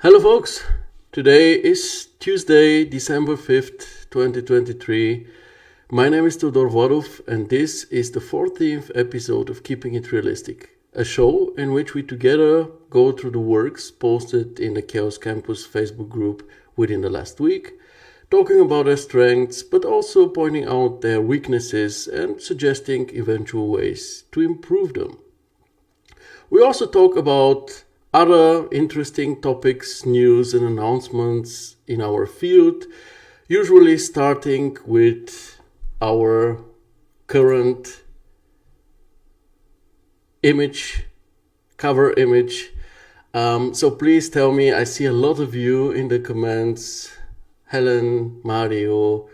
Hello, folks. Today is Tuesday, December 5th, 2023. My name is Tudor Voruf, and this is the 14th episode of Keeping It Realistic, a show in which we together go through the works posted in the Chaos Campus Facebook group within the last week, talking about their strengths, but also pointing out their weaknesses and suggesting eventual ways to improve them. We also talk about other interesting topics, news, and announcements in our field, usually starting with our current image, cover image. So please tell me, I see a lot of you in the comments. Helen, Mario,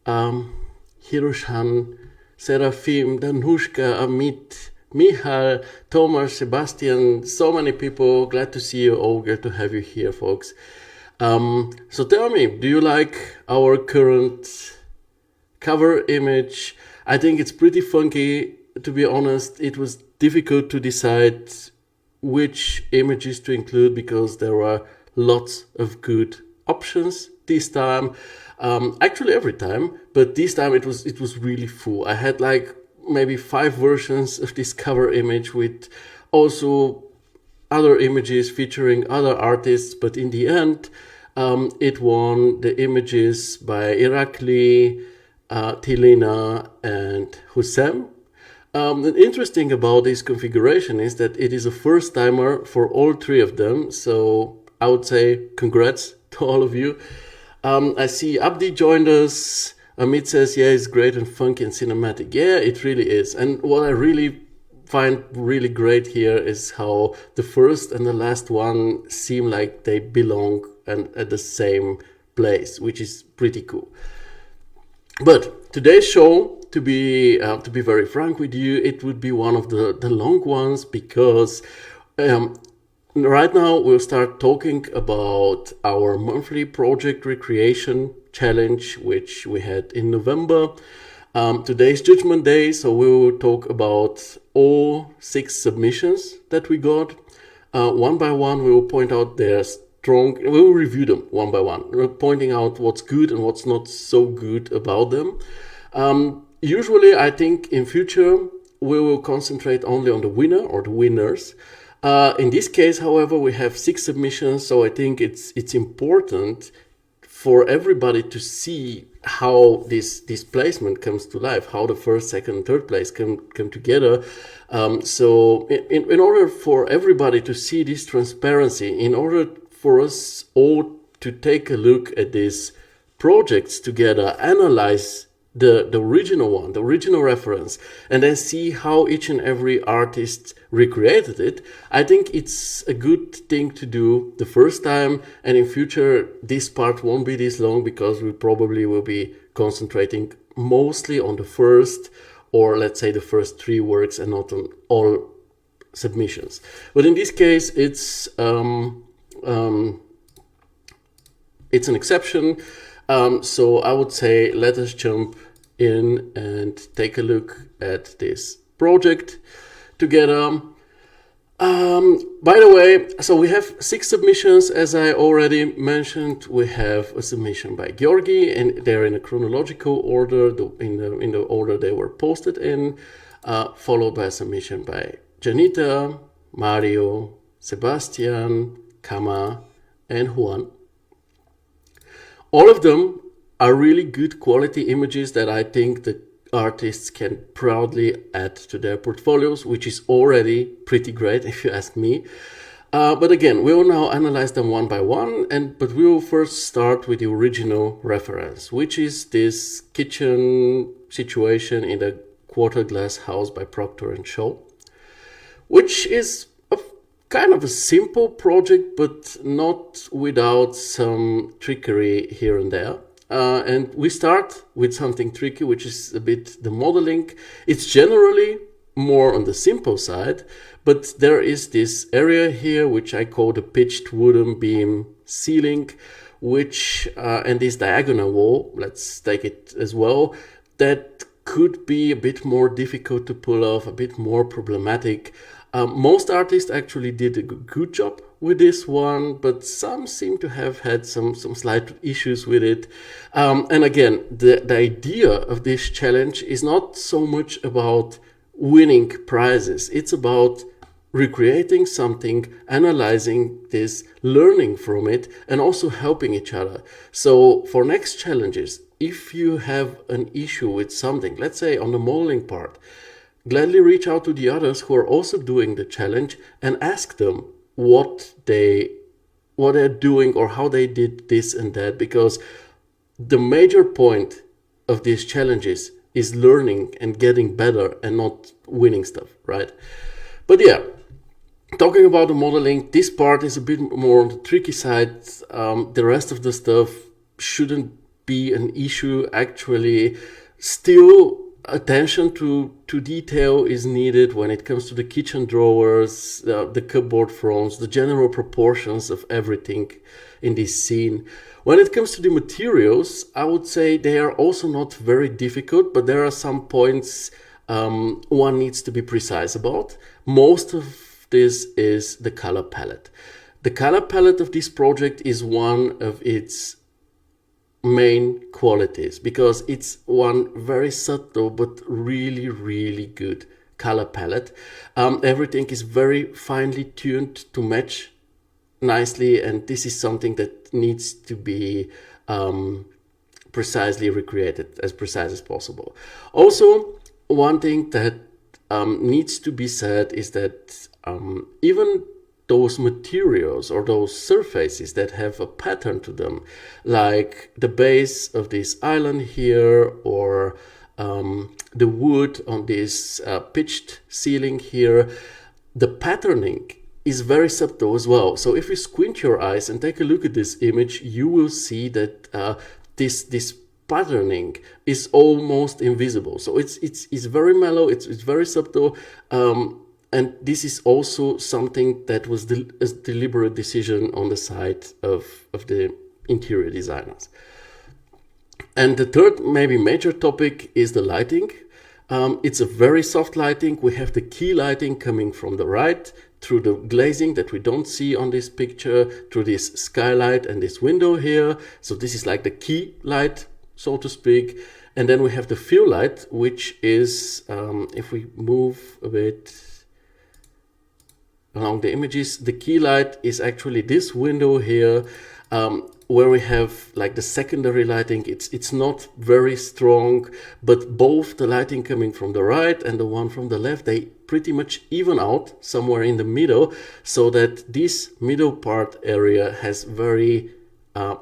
Hiroshan, Serafim, Danushka, Amit, Michal, Thomas, Sebastian, so many people. Glad to see you all. Glad to have you here, folks. So tell me, do you like our current cover image? I think it's pretty funky. To be honest, it was difficult to decide which images to include because there were lots of good options this time. Actually, every time, but this time it was really full. I had like maybe 5 versions of this cover image with also other images featuring other artists, but in the end it won the images by Irakli, Thilina and Houssem. The interesting about this configuration is that it is a first timer for all 3 of them, so I would say congrats to all of you. I see Abdi joined us. Amit says, yeah, it's great and funky and cinematic. Yeah, it really is. And what I really find really great here is how the first and the last one seem like they belong and at the same place, which is pretty cool. But today's show, to be very frank with you, it would be one of the long ones because right now we'll start talking about our monthly project recreation challenge, which we had in November. Today's Judgment Day, so we will talk about all 6 submissions that we got. One by one, we will point out their strong. We will review them one by one, pointing out what's good and what's not so good about them. Usually, I think in future we will concentrate only on the winner or the winners. In this case, however, we have 6 submissions, so I think it's important for everybody to see how this placement comes to life, how the first, second, and third place come together. So in order for everybody to see this transparency, in order for us all to take a look at these projects together, analyze the original one, the original reference, and then see how each and every artist recreated it, I think it's a good thing to do the first time, and in future this part won't be this long because we probably will be concentrating mostly on the first, or let's say the first 3 works and not on all submissions. But in this case it's an exception. So I would say let us jump in and take a look at this project together. By the way, so we have 6 submissions, as I already mentioned. We have a submission by Georgi, and they're in a chronological order, in the order they were posted in, followed by a submission by Janita, Mario, Sebastian, Kama, and Juan. All of them are really good quality images that I think the artists can proudly add to their portfolios, which is already pretty great if you ask me. But again, we will now analyze them one by one, but we will first start with the original reference, which is this kitchen situation in the quarter glass house by Proctor and Shaw, which is kind of a simple project, but not without some trickery here and there. And we start with something tricky, which is a bit the modeling. It's generally more on the simple side, but there is this area here, which I call the pitched wooden beam ceiling, which, and this diagonal wall, let's take it as well, that could be a bit more difficult to pull off, a bit more problematic. Most artists actually did a good job with this one, but some seem to have had some slight issues with it. And again, the idea of this challenge is not so much about winning prizes. It's about recreating something, analyzing this, learning from it, and also helping each other. So for next challenges, if you have an issue with something, let's say on the modeling part, gladly reach out to the others who are also doing the challenge and ask them what they're doing or how they did this and that, because the major point of these challenges is learning and getting better and not winning stuff, right? But yeah, talking about the modeling, this part is a bit more on the tricky side. The rest of the stuff shouldn't be an issue, actually. Still, attention to detail is needed when it comes to the kitchen drawers, the cupboard fronts, the general proportions of everything in this scene. When it comes to the materials, I would say they are also not very difficult, but there are some points one needs to be precise about. Most of this is the color palette. The color palette of this project is one of its main qualities, because it's one very subtle but really, really good color palette. Everything is very finely tuned to match nicely, and this is something that needs to be precisely recreated, as precise as possible. Also, one thing that needs to be said is that even those materials or those surfaces that have a pattern to them, like the base of this island here, or the wood on this pitched ceiling here, the patterning is very subtle as well. So if you squint your eyes and take a look at this image, you will see that this patterning is almost invisible. So it's very mellow, it's very subtle. And this is also something that was a deliberate decision on the side of the interior designers. And the third, maybe major topic is the lighting. It's a very soft lighting. We have the key lighting coming from the right, through the glazing that we don't see on this picture, through this skylight and this window here. So this is like the key light, so to speak. And then we have the fill light, which is, if we move a bit along the images, the key light is actually this window here, where we have like the secondary lighting. It's not very strong, but both the lighting coming from the right and the one from the left, they pretty much even out somewhere in the middle, so that this middle part area has very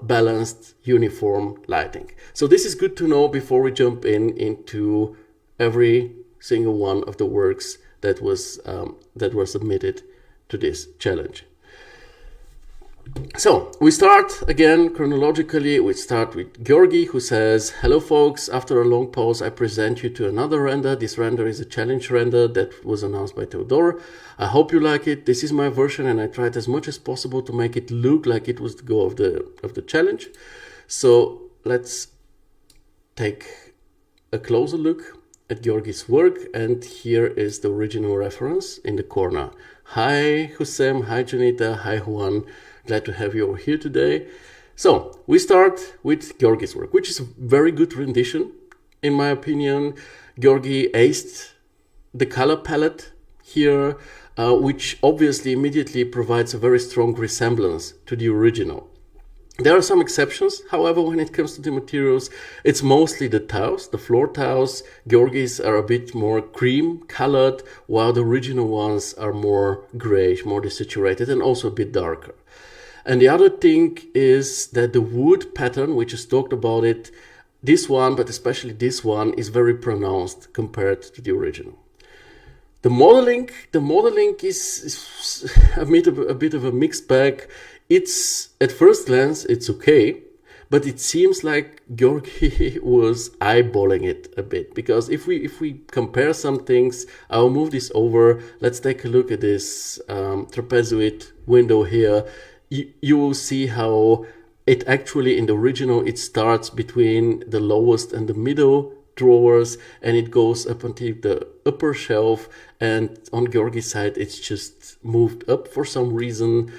balanced, uniform lighting. So this is good to know before we jump into every single one of the works that were submitted to this challenge. So we start again chronologically. We start with Georgi, who says, "Hello folks, after a long pause I present you to another render. This render is a challenge render that was announced by Theodore. I hope you like it. This is my version and I tried as much as possible to make it look like it was the goal of the challenge." So let's take a closer look at Georgi's work, and here is the original reference in the corner. Hi Houssem, hi Janita, hi Juan. Glad to have you over here today. So we start with Georgi's work, which is a very good rendition, in my opinion. Georgi aced the color palette here, which obviously immediately provides a very strong resemblance to the original. There are some exceptions, however, when it comes to the materials. It's mostly the tiles, the floor tiles. Georgi's are a bit more cream colored, while the original ones are more grayish, more desaturated, and also a bit darker. And the other thing is that the wood pattern, which is talked about it, this one, but especially this one, is very pronounced compared to the original. The modeling is a bit of a mixed bag. It's, at first glance, it's okay, but it seems like Georgi was eyeballing it a bit, because if we compare some things, I'll move this over. Let's take a look at this trapezoid window here. You will see how it actually, in the original, it starts between the lowest and the middle drawers, and it goes up until the upper shelf, and on Georgi's side it's just moved up for some reason.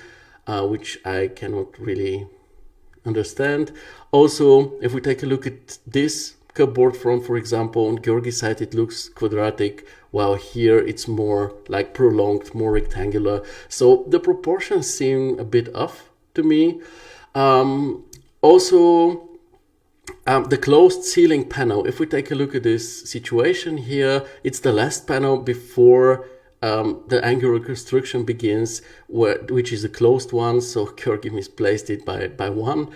which I cannot really understand. Also, if we take a look at this cupboard front, for example, on Georgi's side it looks quadratic, while here it's more like prolonged, more rectangular. So the proportions seem a bit off to me. Also, the closed ceiling panel, if we take a look at this situation here, it's the last panel before the angular construction begins, which is a closed one, so Georgi misplaced it by one.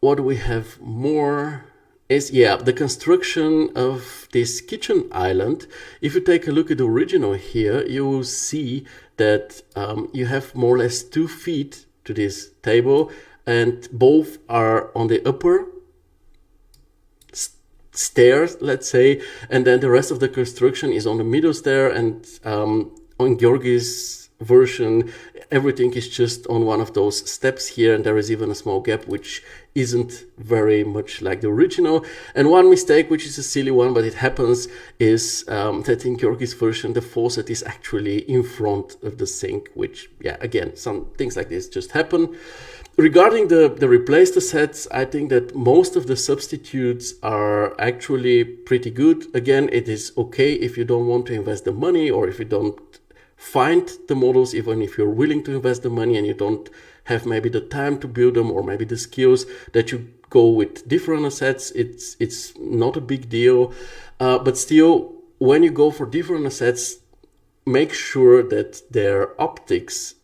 What do we have more is, the construction of this kitchen island. If you take a look at the original here, you will see that you have more or less 2 feet to this table, and both are on the upper stairs, let's say, and then the rest of the construction is on the middle stair, and on Georgi's version everything is just on one of those steps here, and there is even a small gap which isn't very much like the original. And one mistake, which is a silly one, but it happens, is that in Georgi's version the faucet is actually in front of the sink, which, again, some things like this just happen. Regarding the replace sets, I think that most of the substitutes are actually pretty good. Again, it is okay if you don't want to invest the money, or if you don't find the models, even if you're willing to invest the money and you don't have maybe the time to build them, or maybe the skills, that you go with different sets. It's not a big deal, but still, when you go for different sets, make sure that their optics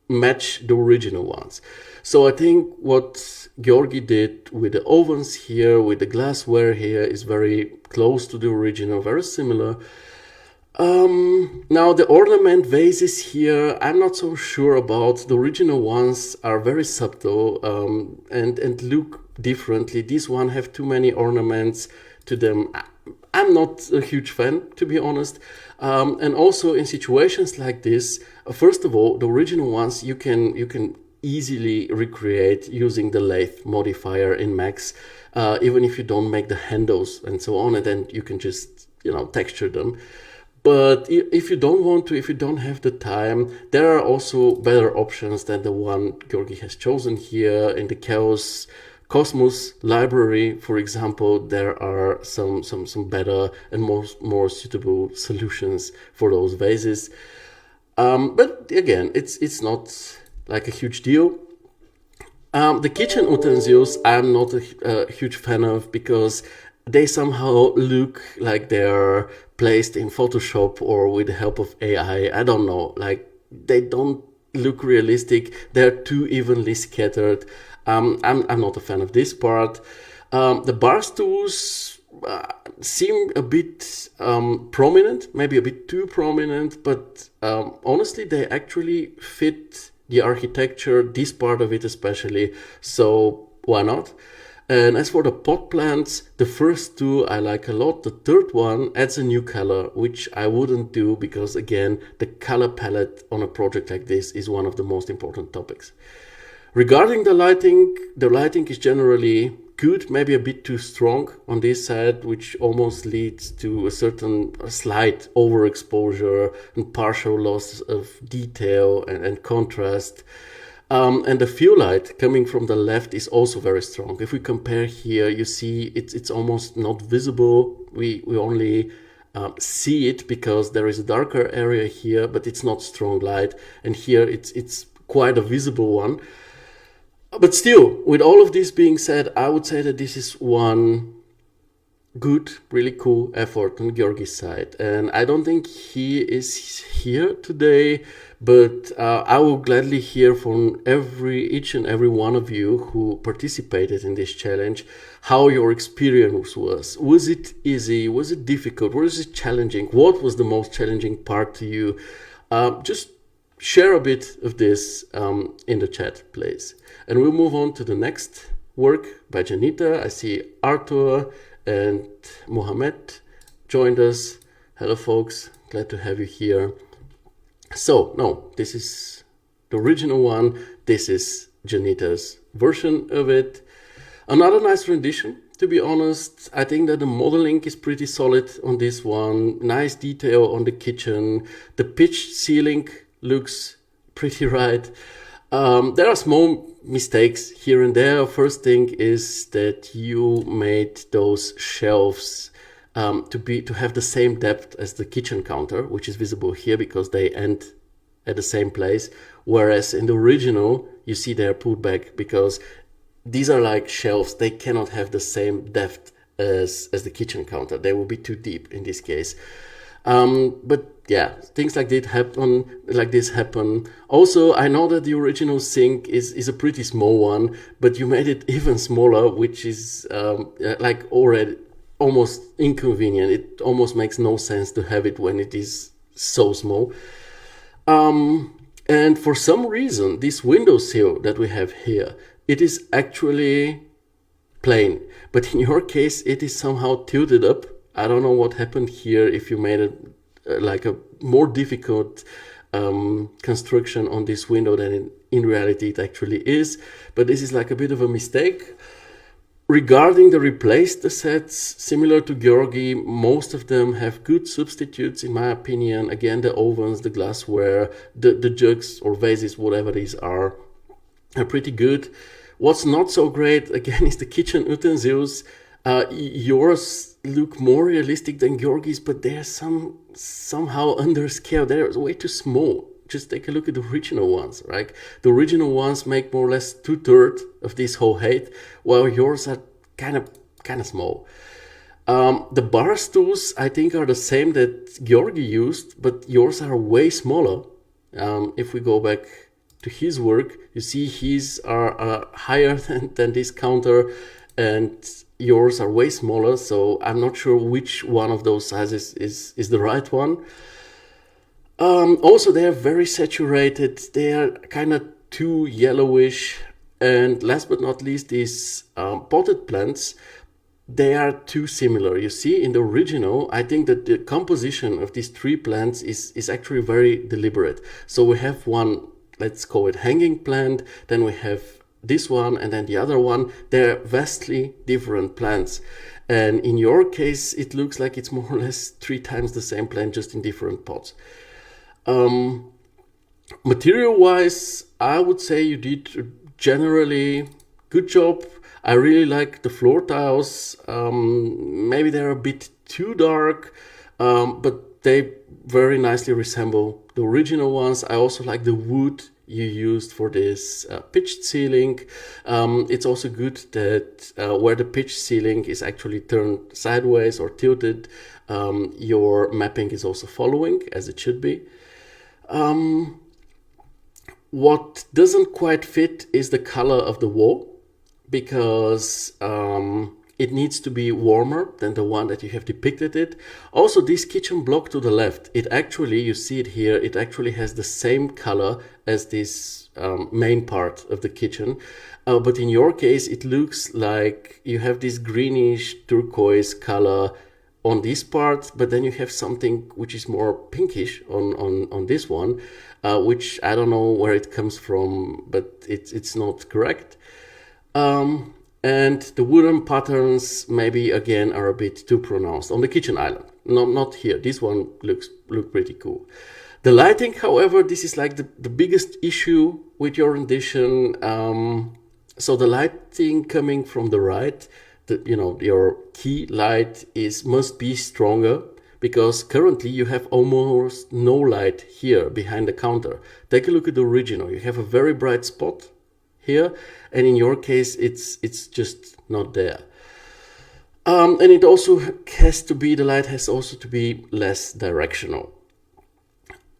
match the original ones. So I think what Georgi did with the ovens here, with the glassware here, is very close to the original, very similar. Now the ornament vases here, I'm not so sure about. The original ones are very subtle and look differently. These one have too many ornaments to them. I'm not a huge fan, to be honest. And also in situations like this, first of all, the original ones you can easily recreate using the lathe modifier in Max, even if you don't make the handles and so on, and then you can just texture them. But if you don't want to, if you don't have the time, there are also better options than the one Georgi has chosen here. In the Chaos Cosmos library, for example, there are some better and more suitable solutions for those vases. But again, it's not like a huge deal. The kitchen utensils I'm not a huge fan of, because they somehow look like they're placed in Photoshop or with the help of AI. I don't know, like they don't look realistic. They're too evenly scattered. I'm not a fan of this part. The bar stools seem a bit prominent, maybe a bit too prominent, but honestly they actually fit the architecture, this part of it especially, so why not? And as for the pot plants, the first two I like a lot. The third one adds a new color, which I wouldn't do, because again, the color palette on a project like this is one of the most important topics. Regarding the lighting is generally good, maybe a bit too strong on this side, which almost leads to a slight overexposure and partial loss of detail and contrast. And the fuel light coming from the left is also very strong. If we compare here, you see it's almost not visible. We only see it because there is a darker area here, but it's not strong light. And here it's quite a visible one. But still, with all of this being said, I would say that this is one good, really cool effort on Georgi's side. And I don't think he is here today, but I will gladly hear from each and every one of you who participated in this challenge how your experience was. Was it easy? Was it difficult? Was it challenging? What was the most challenging part to you? Just share a bit of this in the chat, please. And we'll move on to the next work by Janita. I see Arthur and Mohammed joined us. Hello, folks. Glad to have you here. So, no, this is the original one. This is Janita's version of it. Another nice rendition, to be honest. I think that the modeling is pretty solid on this one. Nice detail on the kitchen. The pitched ceiling looks pretty right. There are small mistakes here and there. First thing is that you made those shelves to have the same depth as the kitchen counter, which is visible here because they end at the same place. Whereas in the original, you see they're pulled back because these are like shelves. They cannot have the same depth as the kitchen counter. They will be too deep in this case. But yeah, things like this happen. Also, I know that the original sink is a pretty small one, but you made it even smaller, which is like already almost inconvenient. It almost makes no sense to have it when it is so small. And for some reason, this windowsill that we have here, it is actually plain. But in your case, it is somehow tilted up. I don't know what happened here, if you made it like a more difficult construction on this window than in reality it actually is. But this is like a bit of a mistake. Regarding the replaced sets, similar to Georgi, most of them have good substitutes in my opinion. Again, the ovens, the glassware, the jugs or vases, whatever these are pretty good. What's not so great, again, is the kitchen utensils. Yours look more realistic than Georgi's, but they're somehow underscaled. They're way too small. Just take a look at the original ones, right? The original ones make more or less 2/3 of this whole height, while yours are kind of small. The bar stools, I think, are the same that Georgi used, but yours are way smaller. If we go back to his work, you see his are higher than this counter, and yours are way smaller, so I'm not sure which one of those sizes is the right one. Also, they are very saturated. They are kind of too yellowish. And last but not least, these potted plants, they are too similar. You see, in the original, I think that the composition of these three plants is actually very deliberate. So we have one, let's call it hanging plant, then we have this one, and then the other one. They're vastly different plants. And in your case, it looks like it's more or less 3 times the same plant, just in different pots. Material-wise, I would say you did generally good job. I really like the floor tiles. Maybe they're a bit too dark, but they very nicely resemble the original ones. I also like the wood you used for this pitched ceiling. It's also good that where the pitched ceiling is actually turned sideways or tilted, your mapping is also following as it should be. What doesn't quite fit is the color of the wall, because it needs to be warmer than the one that you have depicted it. Also, this kitchen block to the left, it actually, you see it here, it actually has the same color as this main part of the kitchen. But in your case, it looks like you have this greenish turquoise color on this part, but then you have something which is more pinkish on this one, which I don't know where it comes from, but it's not correct. And the wooden patterns maybe again are a bit too pronounced on the kitchen island. Not here. This one look pretty cool. The lighting, however, this is like the biggest issue with your rendition. So the lighting coming from the right, your key light must be stronger, because currently you have almost no light here behind the counter. Take a look at the original. You have a very bright spot here, and in your case it's just not there. And it also the light has also to be less directional.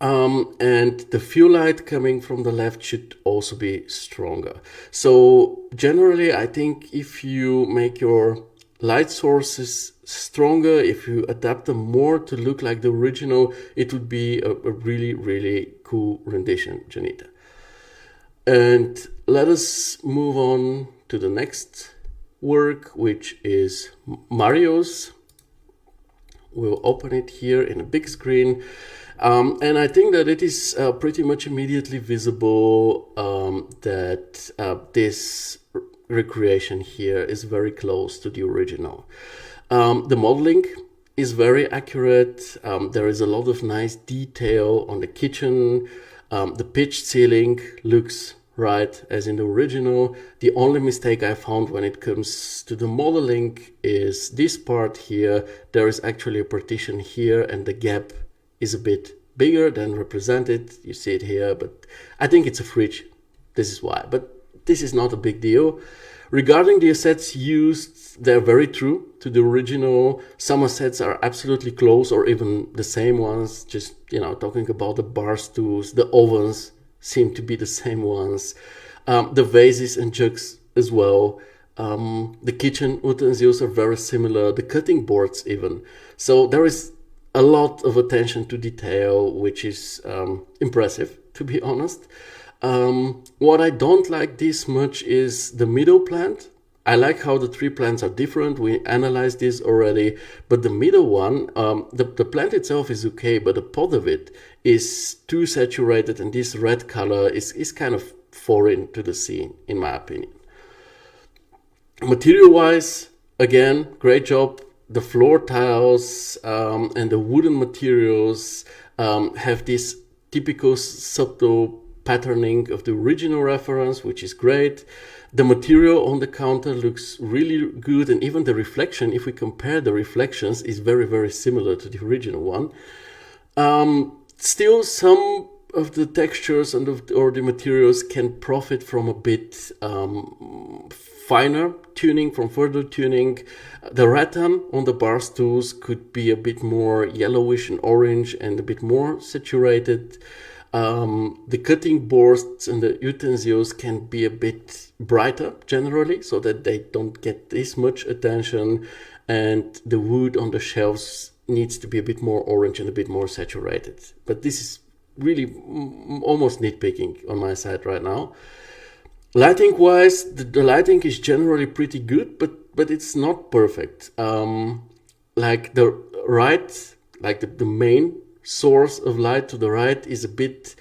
And the fuel light coming from the left should also be stronger. So generally, I think if you make your light sources stronger, if you adapt them more to look like the original, it would be a really, really cool rendition, Janita. And let us move on to the next work, which is Mario's. We'll open it here in a big screen. And I think that it is pretty much immediately visible that this recreation here is very close to the original. The modeling is very accurate. There is a lot of nice detail on the kitchen. The pitched ceiling looks right as in the original. The only mistake I found when it comes to the modeling is this part here. There is actually a partition here and the gap is a bit bigger than represented. You see it here, but I think it's a fridge. This is why, but this is not a big deal. Regarding the assets used, they're very true to the original. Some assets are absolutely close or even the same ones. Just, talking about the bar stools, the ovens seem to be the same ones. The vases and jugs as well. The kitchen utensils are very similar. The cutting boards even. So there is a lot of attention to detail, which is impressive, to be honest. What I don't like this much is the middle plant. I like how the three plants are different. We analyzed this already, but the middle one, the plant itself is okay, but the pot of it is too saturated, and this red color is kind of foreign to the scene, in my opinion. Material-wise, again, great job. The floor tiles and the wooden materials have this typical subtle patterning of the original reference, which is great. The material on the counter looks really good, and even the reflection, if we compare the reflections, is very, very similar to the original one. Still, some of the textures or the materials can profit from a bit finer tuning, from further tuning. The rattan on the bar stools could be a bit more yellowish and orange and a bit more saturated. The cutting boards and the utensils can be a bit brighter generally, so that they don't get this much attention, and the wood on the shelves needs to be a bit more orange and a bit more saturated. But this is really almost nitpicking on my side right now. Lighting wise, the lighting is generally pretty good, but it's not perfect. Like the main source of light to the right is a bit,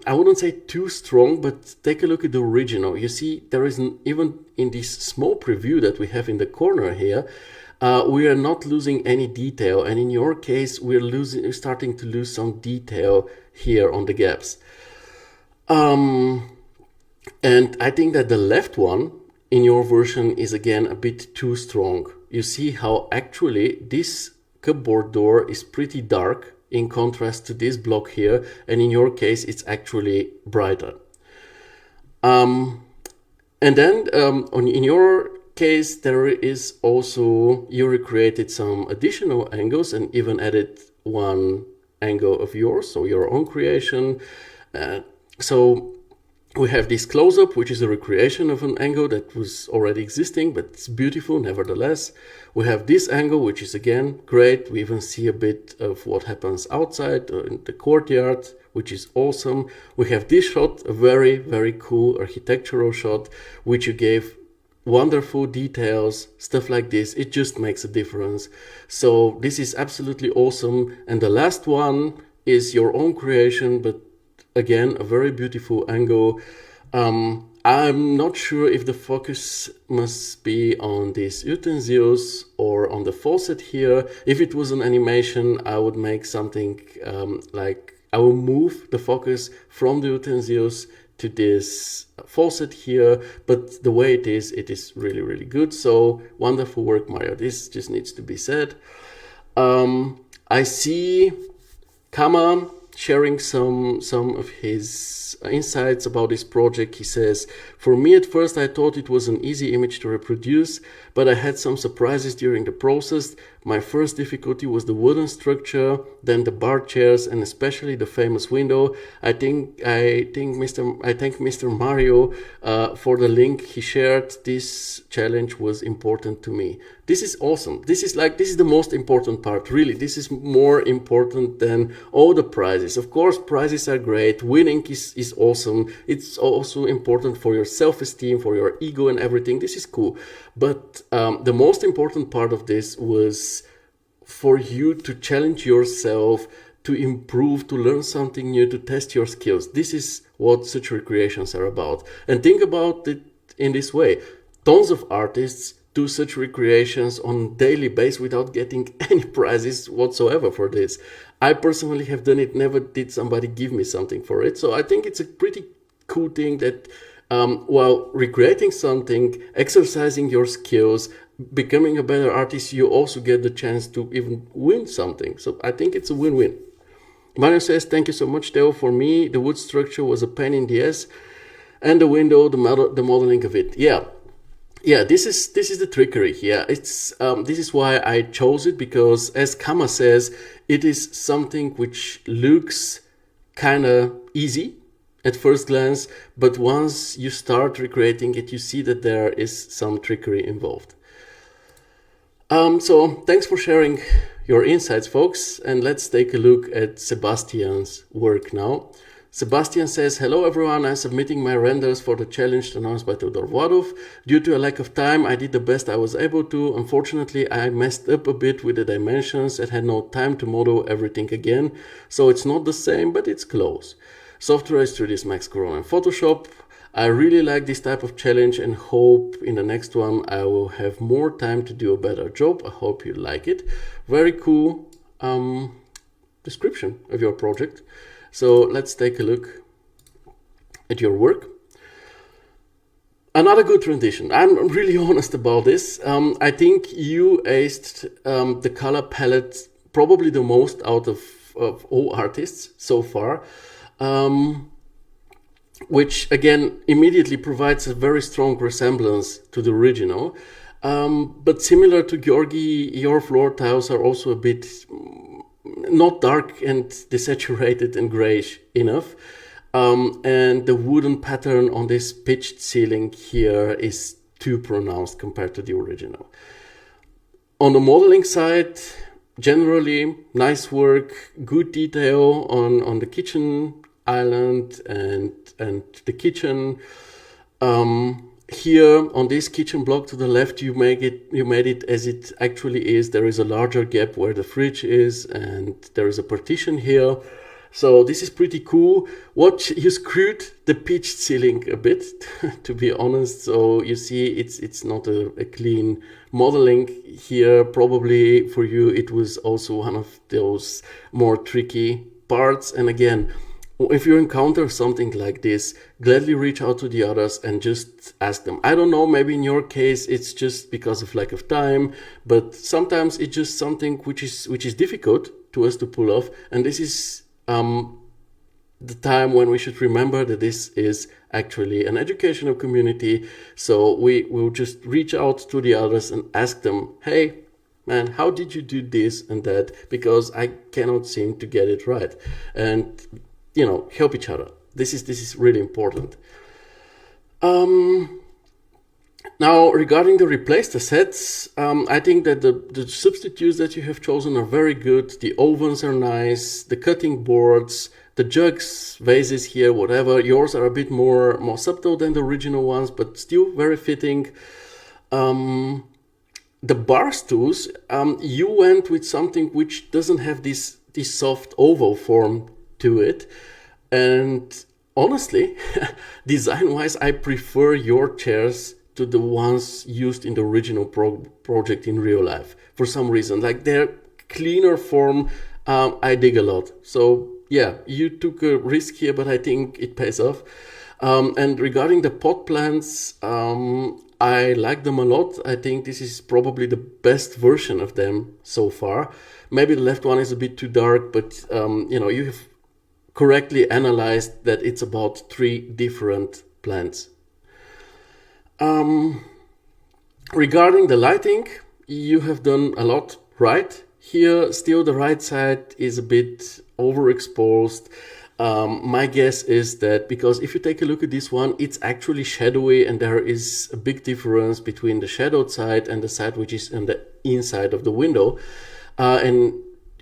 I wouldn't say too strong, but take a look at the original. You see, there is even in this small preview that we have in the corner here, we are not losing any detail, and in your case, we're starting to lose some detail here on the gaps. And I think that the left one in your version is again a bit too strong. You see how actually this cupboard door is pretty dark in contrast to this block here, and in your case it's actually brighter. And then in your case there is also, you recreated some additional angles and even added one angle of yours, so your own creation. So we have this close-up, which is a recreation of an angle that was already existing, but it's beautiful nevertheless. We have this angle, which is again great. We even see a bit of what happens outside in the courtyard, which is awesome. We have this shot, a very, very cool architectural shot, which you gave wonderful details, stuff like this. It just makes a difference. So this is absolutely awesome. And the last one is your own creation, but again, a very beautiful angle. I'm not sure if the focus must be on these utensils or on the faucet here. If it was an animation, I would make something like I will move the focus from the utensils to this faucet here. But the way it is really, really good. So wonderful work, Mario. This just needs to be said. I see Kama sharing some of his insights about this project. He says, for me at first I thought it was an easy image to reproduce, but I had some surprises during the process. My first difficulty was the wooden structure, then the bar chairs, and especially the famous window. I thank Mr. Mario for the link he shared. This challenge was important to me. This is awesome. This is the most important part, really. This is more important than all the prizes. Of course, prizes are great. Winning is awesome. It's also important for your self-esteem, for your ego and everything. This is cool. But the most important part of this was for you to challenge yourself, to improve, to learn something new, to test your skills. This is what such recreations are about. And think about it in this way. Tons of artists do such recreations on daily basis without getting any prizes whatsoever for this. I personally have done it, never did somebody give me something for it. So I think it's a pretty cool thing that while recreating something, exercising your skills, becoming a better artist, you also get the chance to even win something. So I think it's a win-win. Mario says, thank you so much, Theo. For me, the wood structure was a pain in the ass, and the window, the modeling of it. Yeah, this is the trickery here. It's this is why I chose it, because as Kama says, it is something which looks kind of easy at first glance, but once you start recreating it, you see that there is some trickery involved. So thanks for sharing your insights, folks, and let's take a look at Sebastian's work now. Sebastian says, hello everyone, I'm submitting my renders for the challenge announced by Theodor Wadov. Due to a lack of time, I did the best I was able to. Unfortunately, I messed up a bit with the dimensions and had no time to model everything again. So it's not the same, but it's close. Software is 3ds Max, Corona, and Photoshop. I really like this type of challenge and hope in the next one I will have more time to do a better job. I hope you like it. Very cool description of your project. So let's take a look at your work. Another good rendition. I'm really honest about this. I think you aced the color palette probably the most out of all artists so far. Which again immediately provides a very strong resemblance to the original. But similar to Georgi, your floor tiles are also a bit not dark and desaturated and grayish enough. And the wooden pattern on this pitched ceiling here is too pronounced compared to the original. On the modeling side, generally nice work, good detail on the kitchen island and the kitchen. Here on this kitchen block to the left, you made it as it actually is. There is a larger gap where the fridge is, and there is a partition here. So this is pretty cool. You screwed the pitched ceiling a bit, to be honest. So you see, it's not a clean modeling here. Probably for you, it was also one of those more tricky parts. And again, if you encounter something like this, gladly reach out to the others and just ask them. I don't know, maybe in your case it's just because of lack of time, but sometimes it's just something which is difficult to us to pull off, and this is the time when we should remember that this is actually an educational community. So we will just reach out to the others and ask them, hey man, how did you do this and that, because I cannot seem to get it right. And help each other. This is really important. Now, regarding the replace sets, I think that the substitutes that you have chosen are very good. The ovens are nice, the cutting boards, the jugs, vases here, whatever. Yours are a bit more subtle than the original ones, but still very fitting. The bar stools, you went with something which doesn't have this soft oval form to it, and honestly, design-wise, I prefer your chairs to the ones used in the original project in real life. For some reason, like their cleaner form, I dig a lot. So yeah, you took a risk here, but I think it pays off. And regarding the pot plants, I like them a lot. I think this is probably the best version of them so far. Maybe the left one is a bit too dark, but you have correctly analyzed that it's about 3 different plants. Regarding the lighting, you have done a lot right. Here, still the right side is a bit overexposed. My guess is that because if you take a look at this one, it's actually shadowy, and there is a big difference between the shadowed side and the side which is on the inside of the window. And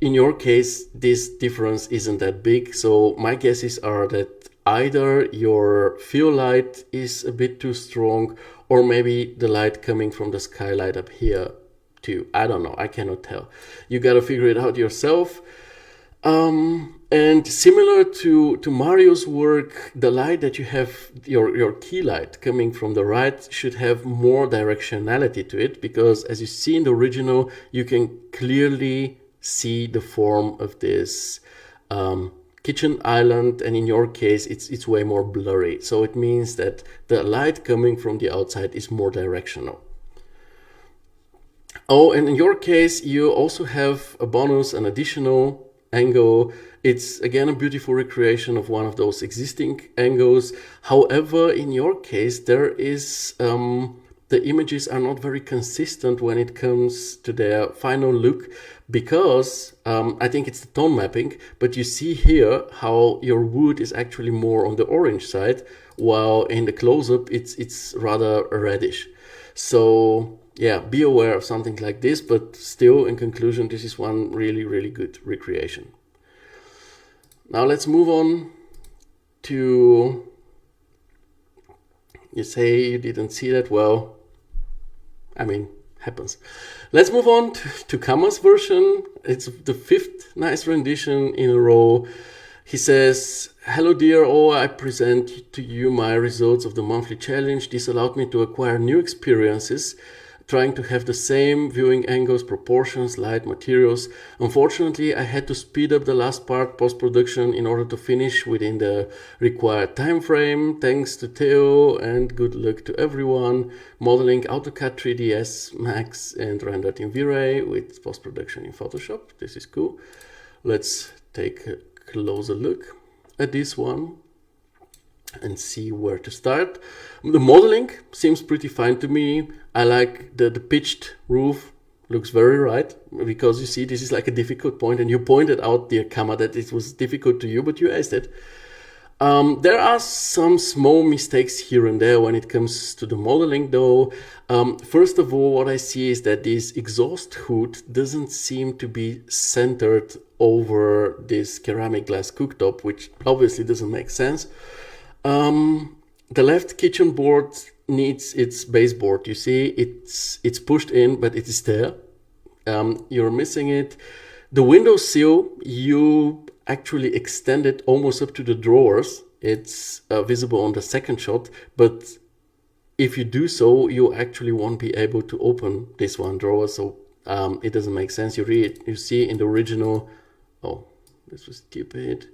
in your case, this difference isn't that big. So my guesses are that either your fill light is a bit too strong, or maybe the light coming from the skylight up here too. I don't know. I cannot tell. You got to figure it out yourself. And similar to Mario's work, the light that you have, your key light coming from the right, should have more directionality to it, because as you see in the original, you can clearly see the form of this kitchen island, and in your case, it's way more blurry. So it means that the light coming from the outside is more directional. Oh, and in your case, you also have a bonus, an additional angle. It's again a beautiful recreation of one of those existing angles. However, in your case, there is the images are not very consistent when it comes to their final look, because I think it's the tone mapping, but you see here how your wood is actually more on the orange side, while in the close-up it's rather reddish. So yeah, be aware of something like this, but still, in conclusion, this is one really, really good recreation. Now let's move on to, you say you didn't see that. Well, I mean, happens. Let's move on to Kama's version. It's the 5th nice rendition in a row. He says, "Hello dear all, I present to you my results of the monthly challenge. This allowed me to acquire new experiences, trying to have the same viewing angles, proportions, light, materials. Unfortunately, I had to speed up the last part, post-production, in order to finish within the required time frame. Thanks to Theo, and good luck to everyone. Modeling AutoCAD 3ds Max and rendered in V-Ray with post-production in Photoshop." This is cool. Let's take a closer look at this one and see where to start. The modeling seems pretty fine to me. I like the pitched roof, looks very right, because you see this is like a difficult point, and you pointed out, dear Kama, that it was difficult to you, but you asked it. There are some small mistakes here and there when it comes to the modeling though. First of all, what I see is that this exhaust hood doesn't seem to be centered over this ceramic glass cooktop, which obviously doesn't make sense. The left kitchen board needs its baseboard. You see, it's pushed in, but it is there. You're missing it. The window sill, you actually extend it almost up to the drawers. It's visible on the second shot, but if you do so, you actually won't be able to open this one drawer, so it doesn't make sense. You see in the original, oh, this was stupid.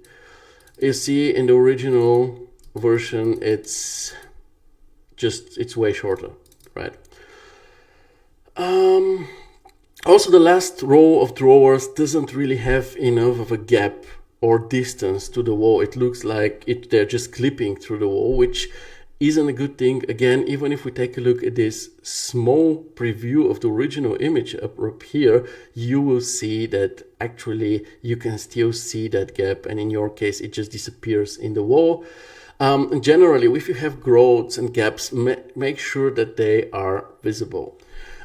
You see in the original version, it's way shorter, right? Also, the last row of drawers doesn't really have enough of a gap or distance to the wall. It looks like they're just clipping through the wall, which isn't a good thing. Again, even if we take a look at this small preview of the original image up here, you will see that actually you can still see that gap, and in your case, it just disappears in the wall. Generally, if you have growths and gaps, make sure that they are visible.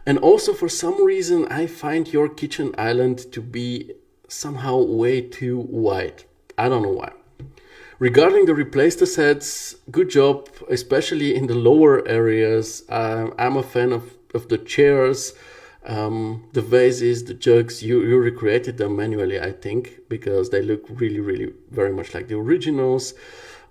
And also, for some reason, I find your kitchen island to be somehow way too wide. I don't know why. Regarding the replace the sets, good job, especially in the lower areas. I'm a fan of the chairs, the vases, the jugs. You recreated them manually, I think, because they look really, really very much like the originals.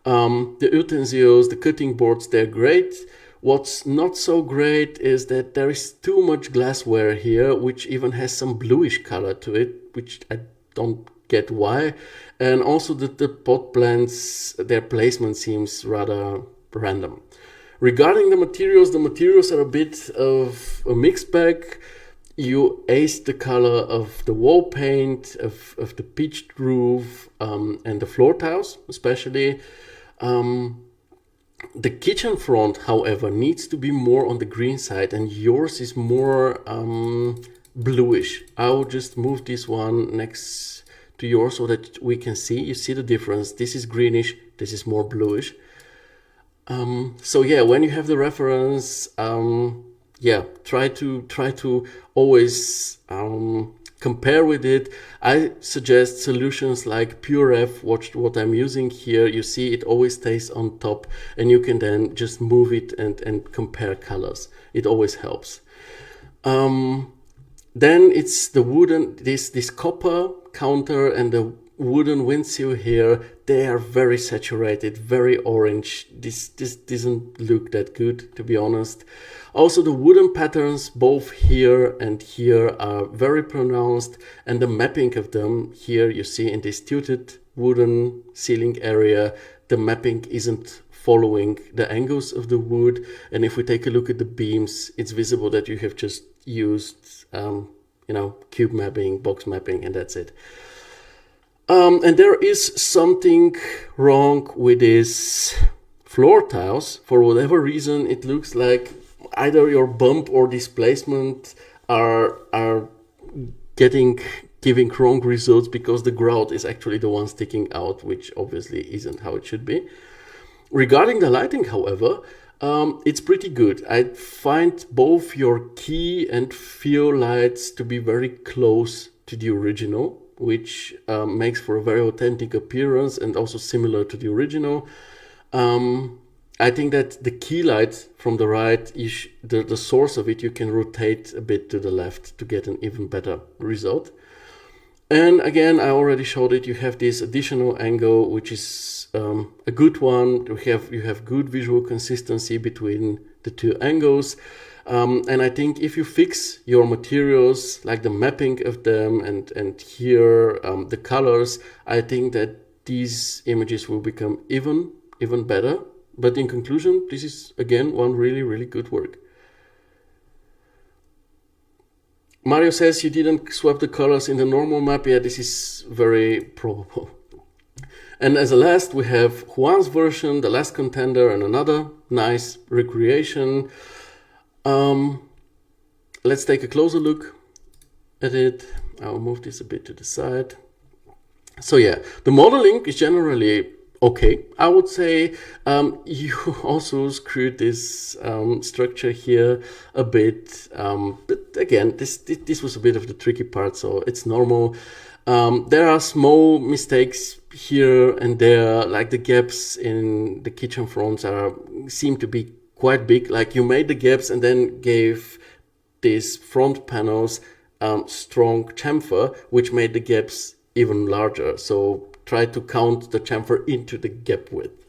The utensils, the cutting boards, they're great. What's not so great is that there is too much glassware here, which even has some bluish color to it, which I don't get why. And also the pot plants, their placement seems rather random. Regarding the materials are a bit of a mixed bag. You aced the color of the wall paint, of the pitched roof, and the floor tiles, especially. The kitchen front, however, needs to be more on the green side, and yours is more bluish. I'll just move this one next to yours so that we can see. You see the difference. This is greenish, this is more bluish. So yeah, when you have the reference, try to always compare with it. I suggest solutions like PureF, what I'm using here. You see it always stays on top, and you can then just move it and compare colors. It always helps. Then it's the wooden, this copper counter and the wooden windsill here, they are very saturated, very orange. This doesn't look that good, to be honest. Also, the wooden patterns both here and here are very pronounced, and the mapping of them here you see in this tilted wooden ceiling area, the mapping isn't following the angles of the wood. And if we take a look at the beams, it's visible that you have just used cube mapping, box mapping, and that's it. And there is something wrong with these floor tiles. For whatever reason, it looks like either your bump or displacement are giving wrong results, because the grout is actually the one sticking out, which obviously isn't how it should be. Regarding the lighting, however, it's pretty good. I find both your key and fill lights to be very close to the original, which makes for a very authentic appearance and also similar to the original. I think that the key light from the right, the source of it, you can rotate a bit to the left to get an even better result. And again, I already showed it. You have this additional angle, which is a good one. You have good visual consistency between the two angles. And I think if you fix your materials, like the mapping of them and here the colors, I think that these images will become even better. But in conclusion, this is again one really, really good work. Mario says you didn't swap the colors in the normal map. Yeah, this is very probable. And as a last, we have Juan's version, the last contender, and another nice recreation. Let's take a closer look at it. I'll move this a bit to the side. So yeah, the modeling is generally okay. I would say you also screwed this structure here a bit. But again, this was a bit of the tricky part, so it's normal. There are small mistakes here and there, like the gaps in the kitchen fronts seem to be quite big. Like you made the gaps and then gave these front panels strong chamfer, which made the gaps even larger. So try to count the chamfer into the gap width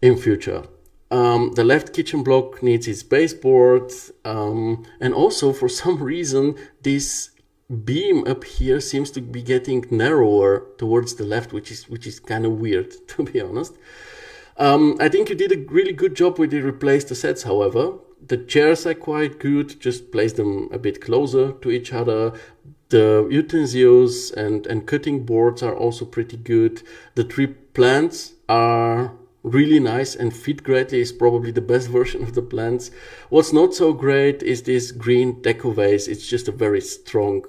in future. The left kitchen block needs its baseboard, and also for some reason this beam up here seems to be getting narrower towards the left, which is kind of weird, to be honest. I think you did a really good job with the replace the sets, however. The chairs are quite good, just place them a bit closer to each other. The utensils and cutting boards are also pretty good. The three plants are really nice and fit greatly. Is probably the best version of the plants. What's not so great is this green deco vase. It's just a very strong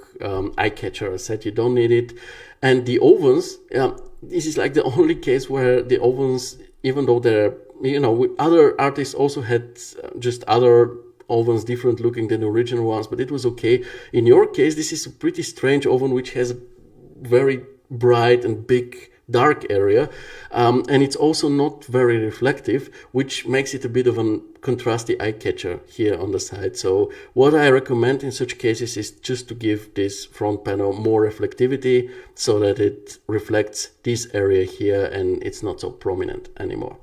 eye catcher. I said you don't need it. And the ovens, this is like the only case where the ovens, even though they're, other artists also had just other ovens different looking than the original ones, but it was okay. In your case, this is a pretty strange oven which has a very bright and big dark area, and it's also not very reflective, which makes it a bit of a contrasty eye catcher here on the side. So what I recommend in such cases is just to give this front panel more reflectivity so that it reflects this area here and it's not so prominent anymore.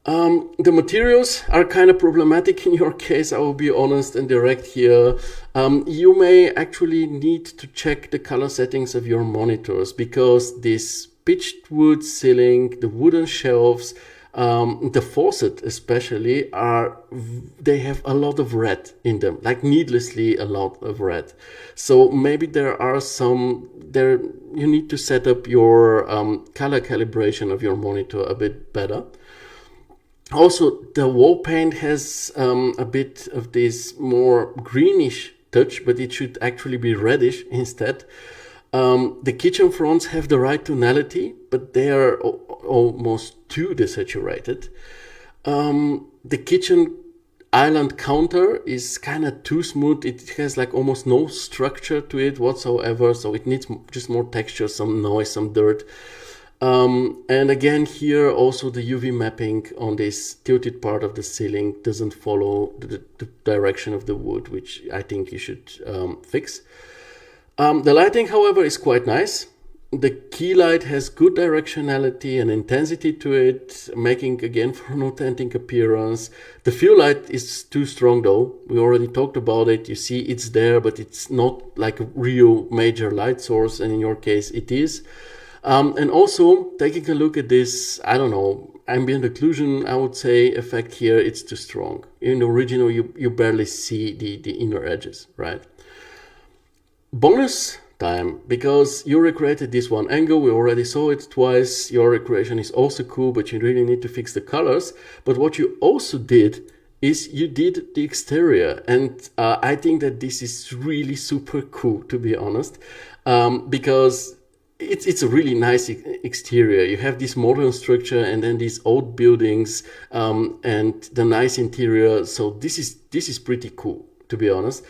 The materials are kind of problematic in your case. I will be honest and direct here. You may actually need to check the color settings of your monitors, because this pitched wood ceiling, the wooden shelves, the faucet especially, they have a lot of red in them, like needlessly a lot of red. So maybe you need to set up your color calibration of your monitor a bit better. Also, the wall paint has a bit of this more greenish touch, but it should actually be reddish instead. The kitchen fronts have the right tonality, but they are almost too desaturated. The kitchen island counter is kind of too smooth. It has like almost no structure to it whatsoever, so it needs just more texture, some noise, some dirt. And again here also the UV mapping on this tilted part of the ceiling doesn't follow the direction of the wood, which I think you should fix. The lighting, however, is quite nice. The key light has good directionality and intensity to it, making again for an authentic appearance. The fill light is too strong though. We already talked about it. You see it's there, but it's not like a real major light source, and in your case it is. And also taking a look at this, I don't know, ambient occlusion, I would say, effect here, it's too strong. In the original, you barely see the inner edges, right? Bonus time, because you recreated this one angle, we already saw it twice. Your recreation is also cool, but you really need to fix the colors. But what you also did is you did the exterior, and I think that this is really super cool, to be honest, because it's a really nice exterior. You have this modern structure and then these old buildings, and the nice interior. So this is pretty cool, to be honest.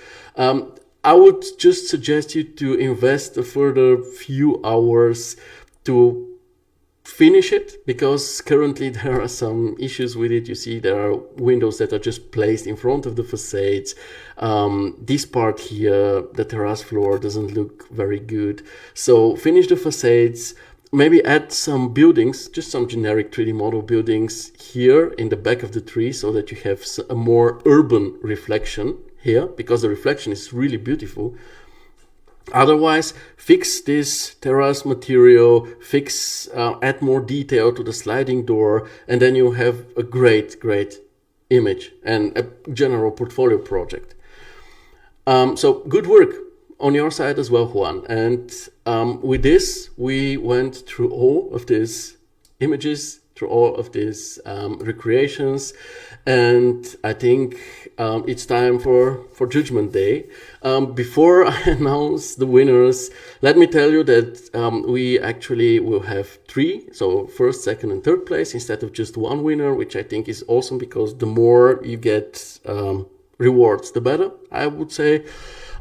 I would just suggest you to invest a further few hours to finish it, because currently there are some issues with it. You see there are windows that are just placed in front of the facades. This part here, the terrace floor, doesn't look very good. So finish the facades, maybe add some buildings, just some generic 3D model buildings here in the back of the tree, so that you have a more urban reflection here, because the reflection is really beautiful. Otherwise, fix this terrace material, add more detail to the sliding door, and then you have a great image and a general portfolio project. So good work on your side as well, Juan. And with this, we went through all of these images, through all of these recreations, and I think it's time for Judgment Day. Before I announce the winners, let me tell you that we actually will have 3, so first, second, and third place, instead of just one winner, which I think is awesome, because the more you get rewards, the better, I would say.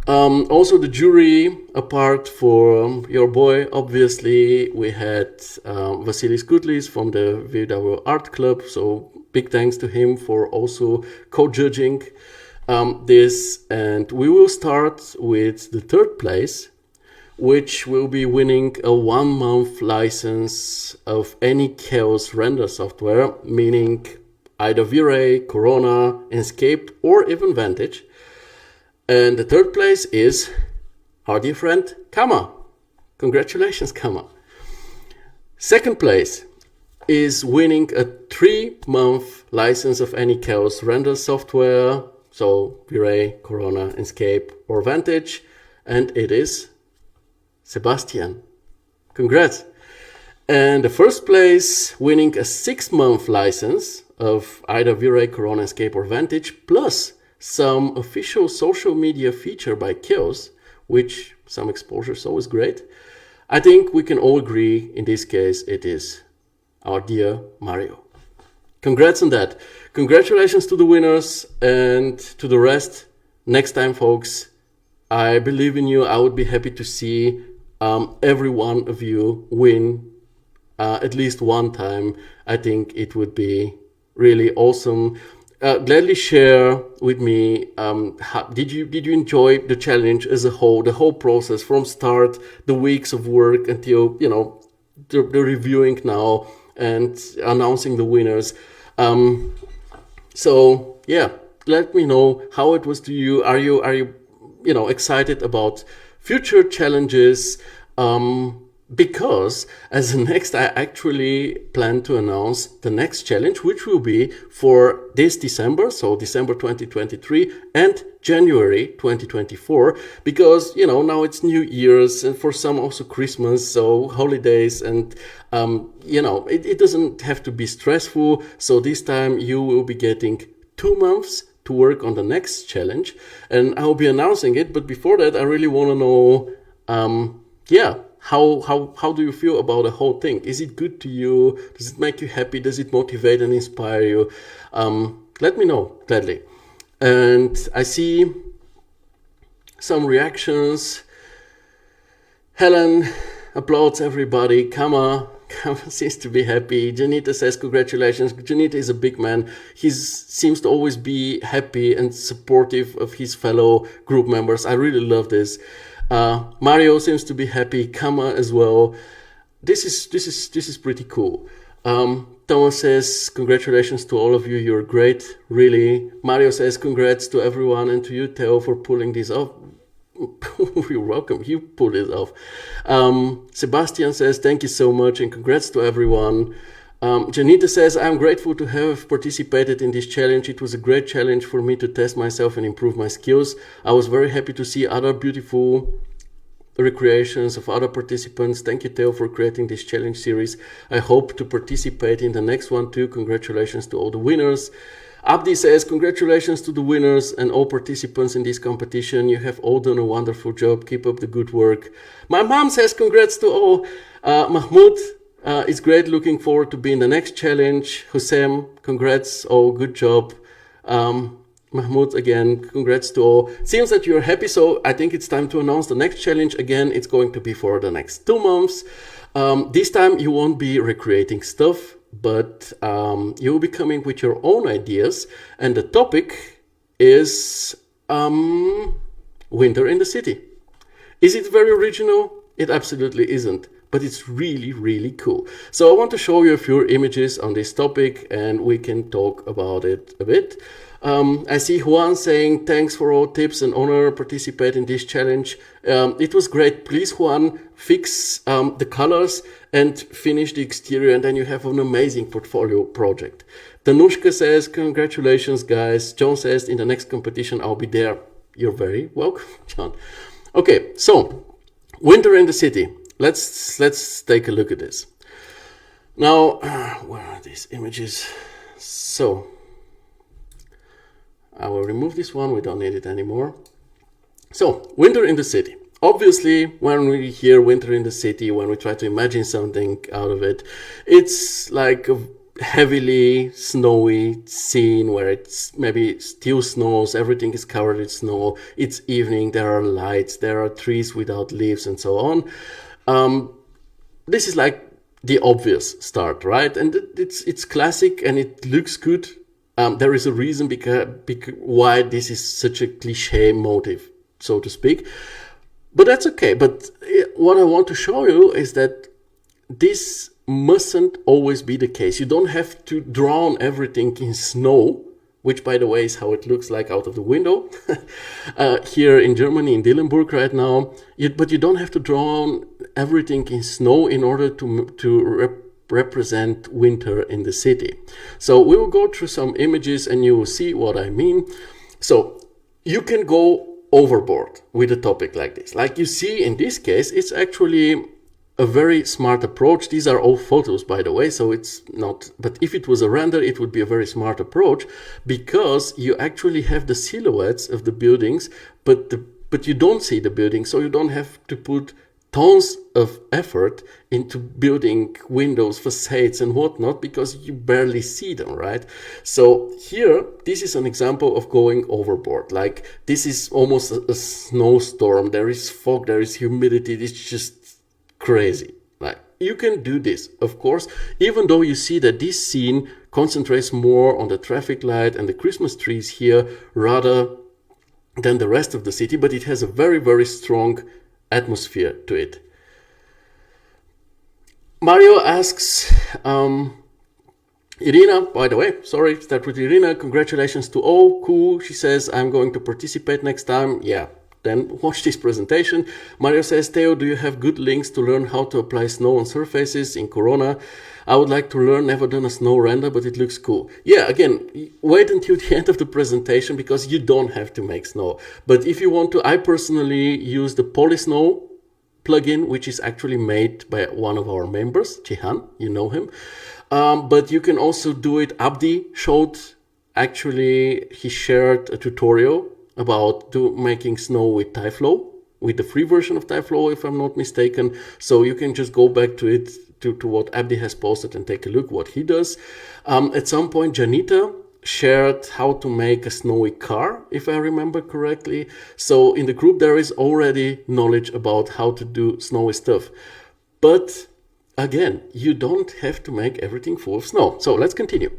Also the jury, apart from your boy, obviously, we had Vasilis Kutlis from the VW Art Club, so big thanks to him for also co-judging this. And we will start with the third place, which will be winning a 1-month license of any Chaos render software, meaning either V-Ray, Corona, Enscape, or even Vantage. And the third place is our dear friend Kama. Congratulations, Kama. Second place is winning a 3-month license of any Chaos render software, so V-Ray, Corona, Enscape, or Vantage, and it is Sebastian. Congrats. And the first place, winning a 6-month license of either V-Ray, Corona, Enscape, or Vantage, plus some official social media feature by Chaos, which some exposure is always great. I think we can all agree in this case it is our dear Mario. Congrats on that. Congratulations to the winners, and to the rest, next time, folks, I believe in you. I would be happy to see every one of you win at least one time. I think it would be really awesome. Gladly share with me, did you enjoy the challenge as a whole, the whole process from start, the weeks of work until, the reviewing now and announcing the winners. So yeah, let me know how it was to you. Are you excited about future challenges? Because as the next, I actually plan to announce the next challenge, which will be for this December, so December 2023 and January 2024, because, now it's New Year's, and for some also Christmas, so holidays, and, it doesn't have to be stressful. So this time you will be getting 2 months to work on the next challenge, and I'll be announcing it. But before that, I really want to know, how do you feel about the whole thing? Is it good to you? Does it make you happy? Does it motivate and inspire you? Let me know, gladly. And I see some reactions. Helen applauds everybody. Kama seems to be happy. Janita says congratulations. Janita is a big man. He seems to always be happy and supportive of his fellow group members. I really love this. Mario seems to be happy. Kama as well. This is pretty cool. Thomas says, congratulations to all of you. You're great, really. Mario says, congrats to everyone and to you, Theo, for pulling this off. You're welcome. You pulled it off. Sebastian says, thank you so much and congrats to everyone. Janita says, I'm grateful to have participated in this challenge. It was a great challenge for me to test myself and improve my skills. I was very happy to see other beautiful recreations of other participants. Thank you, Theo, for creating this challenge series. I hope to participate in the next one too. Congratulations to all the winners. Abdi says, congratulations to the winners and all participants in this competition. You have all done a wonderful job. Keep up the good work. My mom says, congrats to all. Mahmoud, it's great. Looking forward to being the next challenge. Houssem, congrats. Oh, good job. Mahmoud, again, congrats to all. Seems that you're happy, so I think it's time to announce the next challenge. Again, it's going to be for the next 2 months. This time you won't be recreating stuff, but you'll be coming with your own ideas. And the topic is winter in the city. Is it very original? It absolutely isn't, but it's really, really cool. So I want to show you a few images on this topic and we can talk about it a bit. I see Juan saying, thanks for all tips and honor participate in this challenge. It was great. Please, Juan, fix the colors and finish the exterior and then you have an amazing portfolio project. Danushka says, congratulations, guys. John says, in the next competition, I'll be there. You're very welcome, John. Okay, so winter in the city. Let's take a look at this. Now, where are these images? So, I will remove this one. We don't need it anymore. So, winter in the city. Obviously, when we hear winter in the city, when we try to imagine something out of it, it's like a heavily snowy scene where it's maybe still snows, everything is covered in snow, it's evening, there are lights, there are trees without leaves and so on. This is like the obvious start, right? And it's classic and it looks good. There is a reason because why this is such a cliche motive, so to speak. But that's okay. But what I want to show you is that this mustn't always be the case. You don't have to drown everything in snow, which, by the way, is how it looks like out of the window here in Germany, in Dillenburg right now. But you don't have to drown everything in snow in order to represent winter in the city. So we will go through some images and you will see what I mean. So you can go overboard with a topic like this. Like you see in this case, it's actually a very smart approach. These are all photos, by the way, so it's not, but if it was a render, it would be a very smart approach because you actually have the silhouettes of the buildings, but you don't see the building, so you don't have to put tons of effort into building windows, facades and whatnot because you barely see them, right? So here, this is an example of going overboard. Like this is almost a snowstorm. There is fog, there is humidity. It's just crazy. Like you can do this, of course, even though you see that this scene concentrates more on the traffic light and the Christmas trees here rather than the rest of the city, but it has a very, very strong atmosphere to it. Mario asks, Irina, by the way, sorry, start with Irina. Congratulations to all. Cool. She says, I'm going to participate next time. Yeah, then watch this presentation. Mario says, Theo, do you have good links to learn how to apply snow on surfaces in Corona? I would like to learn, never done a snow render, but it looks cool. Yeah, again, wait until the end of the presentation because you don't have to make snow. But if you want to, I personally use the Polysnow plugin, which is actually made by one of our members, Jihan, you know him. But you can also do it. Abdi showed, actually, he shared a tutorial about making snow with Tyflow, with the free version of Tyflow, if I'm not mistaken. So you can just go back to it, to what Abdi has posted and take a look what he does. At some point, Janita shared how to make a snowy car, if I remember correctly. So in the group, there is already knowledge about how to do snowy stuff. But again, you don't have to make everything full of snow. So let's continue.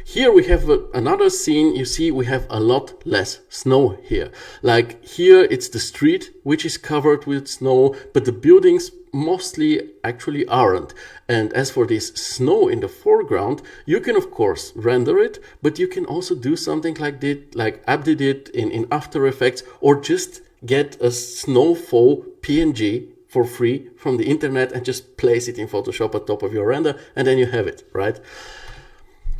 Here we have another scene. You see, we have a lot less snow here. Like here, it's the street which is covered with snow, but the buildings mostly actually aren't. And as for this snow in the foreground, you can of course render it, but you can also do something like that, like Abdi did in After Effects, or just get a snowfall PNG for free from the internet and just place it in Photoshop at top of your render, and then you have it, right?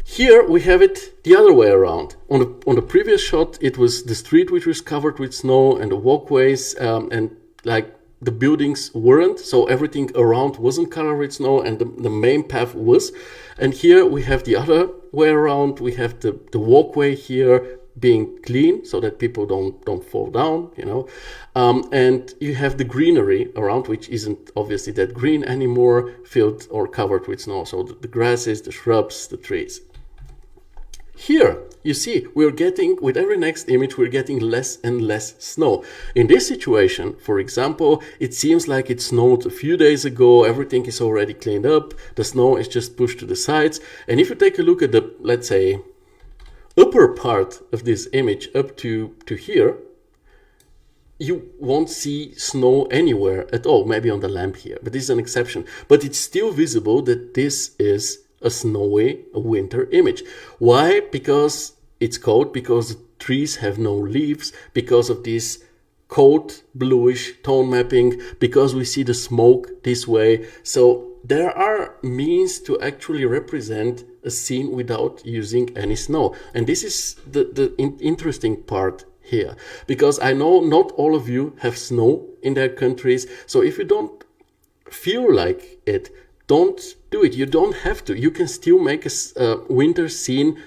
Here we have it the other way around. On the previous shot, it was the street which was covered with snow and the walkways, and like the buildings weren't, so everything around wasn't covered with snow, and the main path was. And here we have the other way around. We have the walkway here being clean so that people don't fall down, you know, and you have the greenery around, which isn't obviously that green anymore, filled or covered with snow. So the grasses, the shrubs, the trees. Here, you see, we're getting, with every next image, we're getting less and less snow. In this situation, for example, it seems like it snowed a few days ago, everything is already cleaned up, the snow is just pushed to the sides. And if you take a look at the, let's say, upper part of this image up to here, you won't see snow anywhere at all, maybe on the lamp here, but this is an exception. But it's still visible that this is a snowy winter image. Why? Because it's cold, because the trees have no leaves, because of this cold bluish tone mapping, because we see the smoke this way. So there are means to actually represent a scene without using any snow. And this is the interesting part here, because I know not all of you have snow in their countries. So if you don't feel like it, don't do it. You don't have to. You can still make a winter scene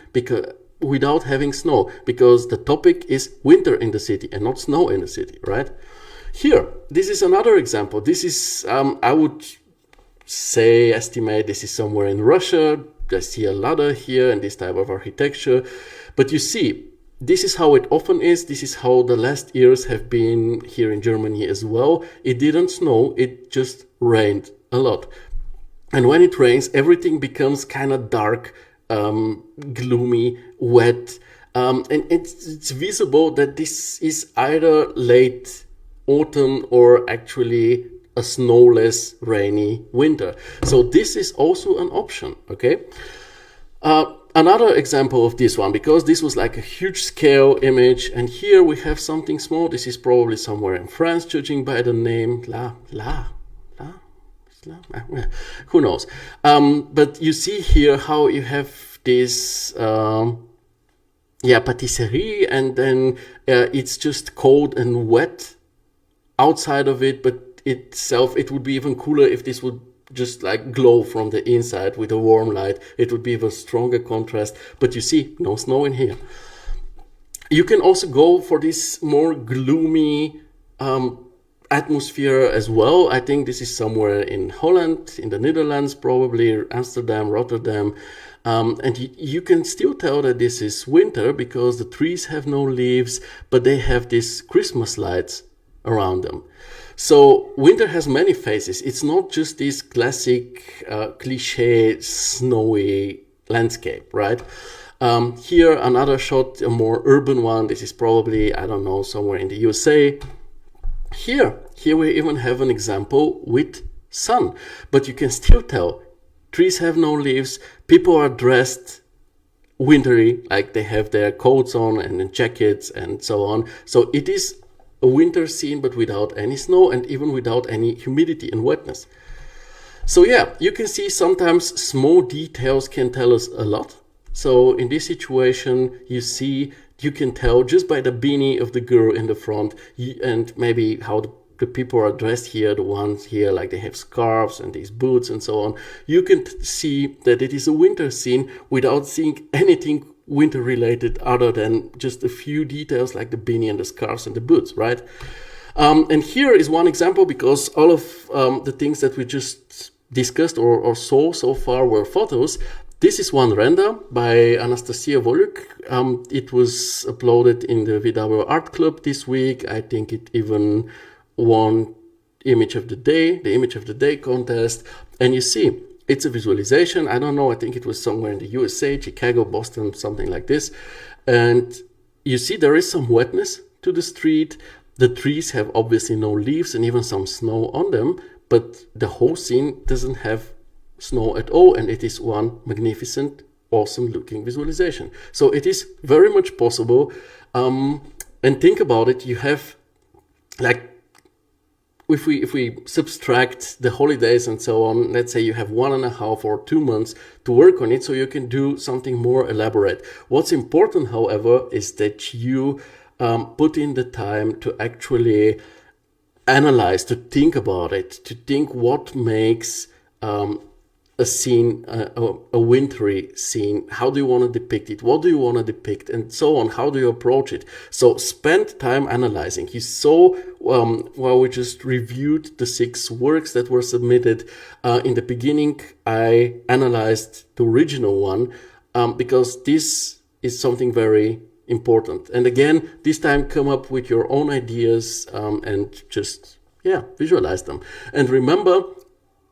without having snow, because the topic is winter in the city and not snow in the city, right? Here, this is another example. This is, I would estimate this is somewhere in Russia. I see a ladder here and this type of architecture. But you see, this is how it often is. This is how the last years have been here in Germany as well. It didn't snow, it just rained a lot. And when it rains, everything becomes kind of dark, gloomy, wet. And it's visible that this is either late autumn or actually a snowless, rainy winter. So this is also an option, okay? Another example of this one, because this was like a huge scale image, and here we have something small. This is probably somewhere in France, judging by the name. Who knows? But you see here how you have this patisserie, and then it's just cold and wet outside of it, but itself, it would be even cooler if this would just like glow from the inside with a warm light. It would be even stronger contrast, but you see no snow in here. You can also go for this more gloomy atmosphere as well. I think this is somewhere in Holland, in the Netherlands, probably Amsterdam, Rotterdam. And you can still tell that this is winter because the trees have no leaves, but they have these Christmas lights around them. So winter has many faces. It's not just this classic cliche snowy landscape, right? Here another shot, a more urban one. This is probably, I don't know, somewhere in the USA. Here we even have an example with sun, but you can still tell trees have no leaves. People are dressed wintry, like they have their coats on and jackets and so on. So it is a winter scene, but without any snow and even without any humidity and wetness. So yeah, you can see sometimes small details can tell us a lot. So in this situation, you can tell just by the beanie of the girl in the front, and maybe how the people are dressed here, the ones here, like they have scarves and these boots and so on. You can see that it is a winter scene without seeing anything winter related other than just a few details like the beanie and the scarves and the boots, right? And here is one example, because all of the things that we just discussed or saw so far were photos. This is one render by Anastasia Voluk. It was uploaded in the VW Art Club this week. I think it even won the Image of the Day contest. And you see, it's a visualization. I don't know, I think it was somewhere in the USA, Chicago, Boston, something like this. And you see there is some wetness to the street. The trees have obviously no leaves and even some snow on them, but the whole scene doesn't have snow at all, and it is one magnificent, awesome looking visualization. So it is very much possible. And think about it, you have, like, if we subtract the holidays and so on, let's say you have 1.5 or 2 months to work on it, so you can do something more elaborate. What's important, however, is that you put in the time to actually analyze, to think about it, to think what makes a scene, a wintry scene. How do you want to depict it? What do you want to depict? And so on. How do you approach it? So spend time analyzing. You saw, while we just reviewed the 6 works that were submitted, in the beginning, I analyzed the original one, because this is something very important. And again, this time come up with your own ideas, and just, visualize them. And remember,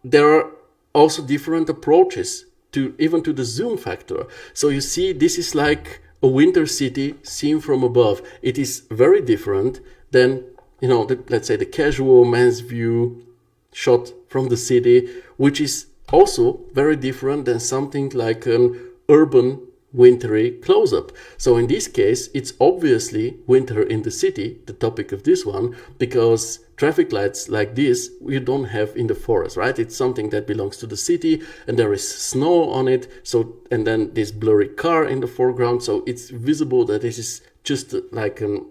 there are also different approaches to even to the zoom factor. So you see, this is like a winter city seen from above. It is very different than, let's say the casual man's view shot from the city, which is also very different than something like an urban wintry close-up. So in this case, it's obviously winter in the city, the topic of this one, because traffic lights like this you don't have in the forest, right? It's something that belongs to the city, and there is snow on it. So, and then this blurry car in the foreground, so it's visible that this is just like an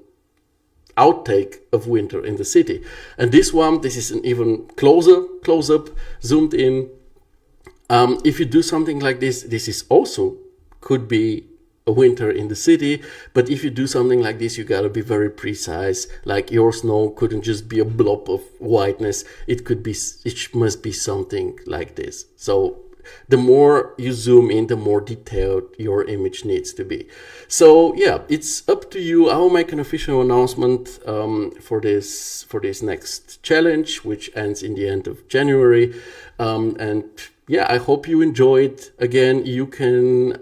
outtake of winter in the city. And this one, this is an even close-up, zoomed in. If you do something like this, this is also could be a winter in the city, but if you do something like this, you gotta be very precise. Like, your snow couldn't just be a blob of whiteness. It must be something like this. So the more you zoom in, the more detailed your image needs to be. So yeah, it's up to you. I will make an official announcement for this next challenge, which ends in the end of January. And yeah, I hope you enjoyed. Again, you can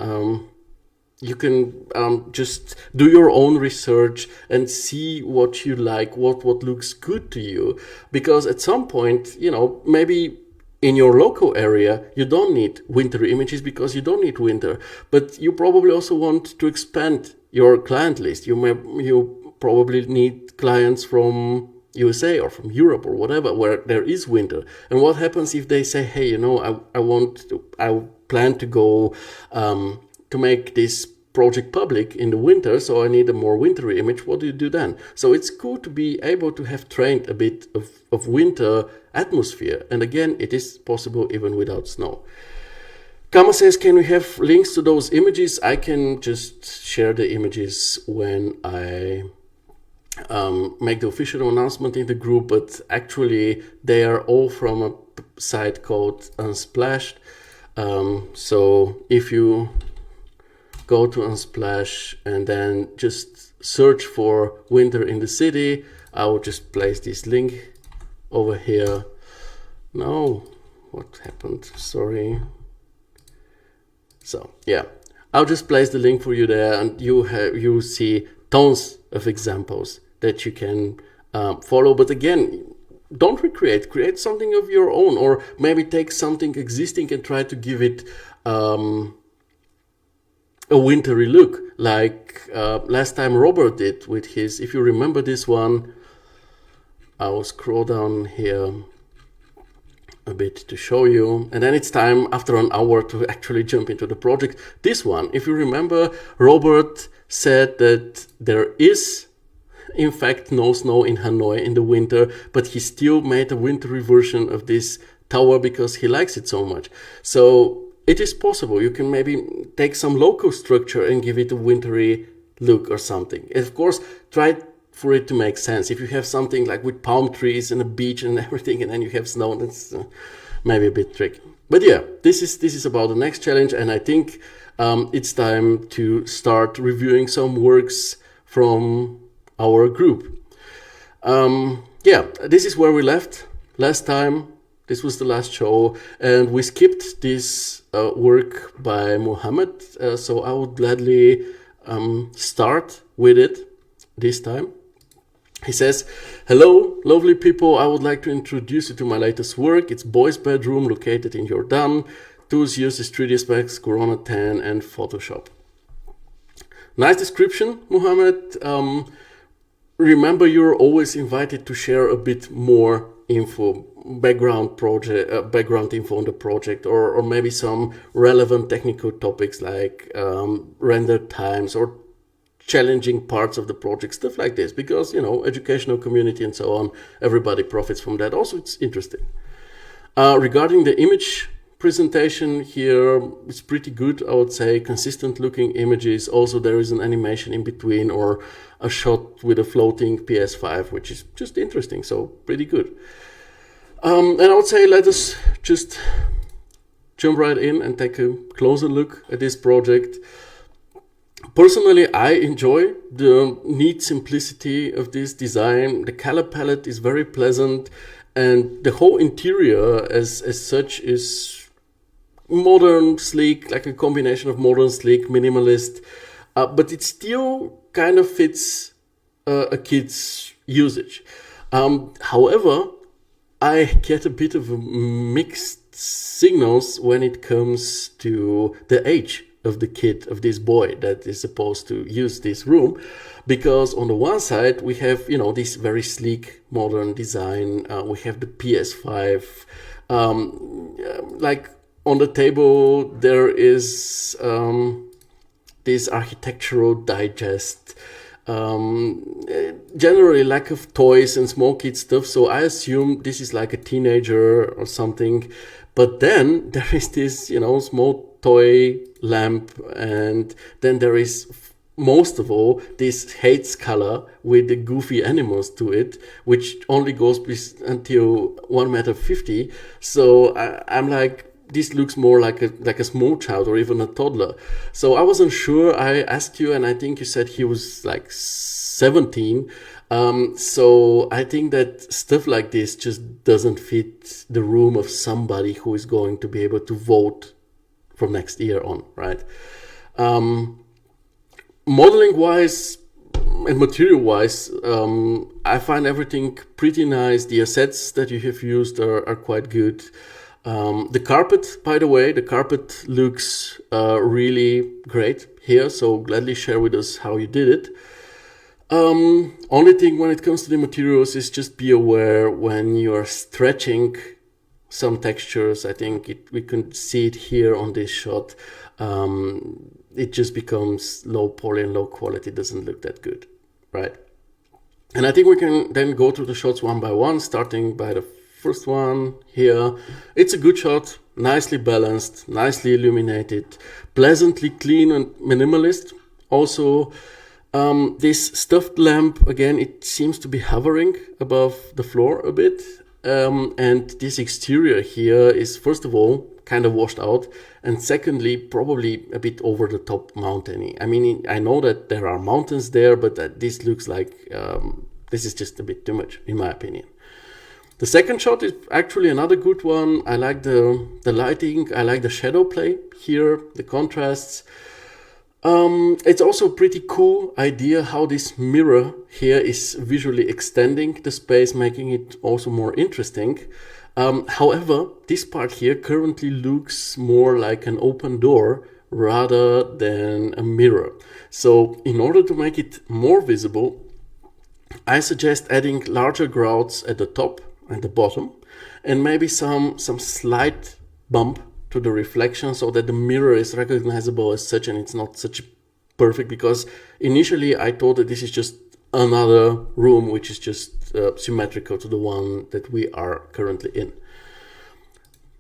just do your own research and see what you like, what looks good to you. Because at some point, maybe in your local area, you don't need winter images because you don't need winter. But you probably also want to expand your client list. You probably need clients from USA or from Europe or whatever, where there is winter. And what happens if they say, hey, I plan to go to make this project public in the winter, so I need a more wintry image. What do you do then? So it's cool to be able to have trained a bit of winter atmosphere. And again, it is possible even without snow. Kama says, can we have links to those images? I can just share the images when I make the official announcement in the group, but actually they are all from a site called Unsplash. So if you go to Unsplash and then just search for winter in the city, I will just place this link over here. No, what happened? Sorry. So yeah, I'll just place the link for you there, and you see tons of examples that you can follow. But again, don't recreate, create something of your own, or maybe take something existing and try to give it a wintry look, like last time Robert did with his, if you remember this one, I will scroll down here a bit to show you, and then it's time after an hour to actually jump into the project. This one, if you remember, Robert said that there is in fact no snow in Hanoi in the winter, but he still made a wintry version of this tower because he likes it so much. So it is possible. You can maybe take some local structure and give it a wintry look or something. Of course, try for it to make sense. If you have something like with palm trees and a beach and everything, and then you have snow, that's maybe a bit tricky. But yeah, this is about the next challenge, and I think it's time to start reviewing some works from our group. Yeah, this is where we left last time. This was the last show, and we skipped this work by Muhammad, so I would gladly start with it this time. He says, "Hello, lovely people. I would like to introduce you to my latest work. It's Boy's Bedroom, located in Jordan. Tools used is 3ds Max, Corona 10, and Photoshop." Nice description, Muhammad. Remember, you're always invited to share a bit more info, background info on the project, or maybe some relevant technical topics like render times or challenging parts of the project, stuff like this, because, educational community and so on, everybody profits from that. Also, it's interesting. Regarding the image presentation here, it's pretty good, I would say. Consistent looking images. Also, there is an animation in between or a shot with a floating PS5, which is just interesting. So pretty good. And I would say let us just jump right in and take a closer look at this project. Personally, I enjoy the neat simplicity of this design. The color palette is very pleasant, and the whole interior as such is modern, sleek, like a combination of modern, sleek, minimalist, but it still kind of fits a kid's usage. However, I get a bit of mixed signals when it comes to the age of the kid, of this boy that is supposed to use this room, because on the one side we have this very sleek modern design. We have the PS5, like on the table there is this architectural digest, generally lack of toys and small kid stuff, so I assume this is like a teenager or something. But then there is this small toy lamp, and then there is most of all this Hates color with the goofy animals to it, which only goes until 1.50 meters. So I'm like, this looks more like a small child or even a toddler. So I wasn't sure. I asked you, and I think you said he was like 17. So I think that stuff like this just doesn't fit the room of somebody who is going to be able to vote from next year on, right? Modeling wise and material wise, I find everything pretty nice. The assets that you have used are quite good. The carpet, by the way, looks really great here, so gladly share with us how you did it. Only thing when it comes to the materials is just be aware when you are stretching some textures. I think we can see it here on this shot. It just becomes low poly and low quality, doesn't look that good, right? And I think we can then go through the shots one by one, starting by the first one here. It's a good shot, nicely balanced, nicely illuminated, pleasantly clean and minimalist. Also, this stuffed lamp, again, it seems to be hovering above the floor a bit. And this exterior here is, first of all, kind of washed out, and secondly, probably a bit over the top mountainy. I mean, I know that there are mountains there, but this looks like this is just a bit too much, in my opinion. The second shot is actually another good one. I like the lighting. I like the shadow play here, the contrasts. It's also a pretty cool idea how this mirror here is visually extending the space, making it also more interesting. However, this part here currently looks more like an open door rather than a mirror. So in order to make it more visible, I suggest adding larger grouts at the top and the bottom, and maybe some slight bump to the reflection so that the mirror is recognizable as such and it's not such perfect, because initially I thought that this is just another room which is just symmetrical to the one that we are currently in.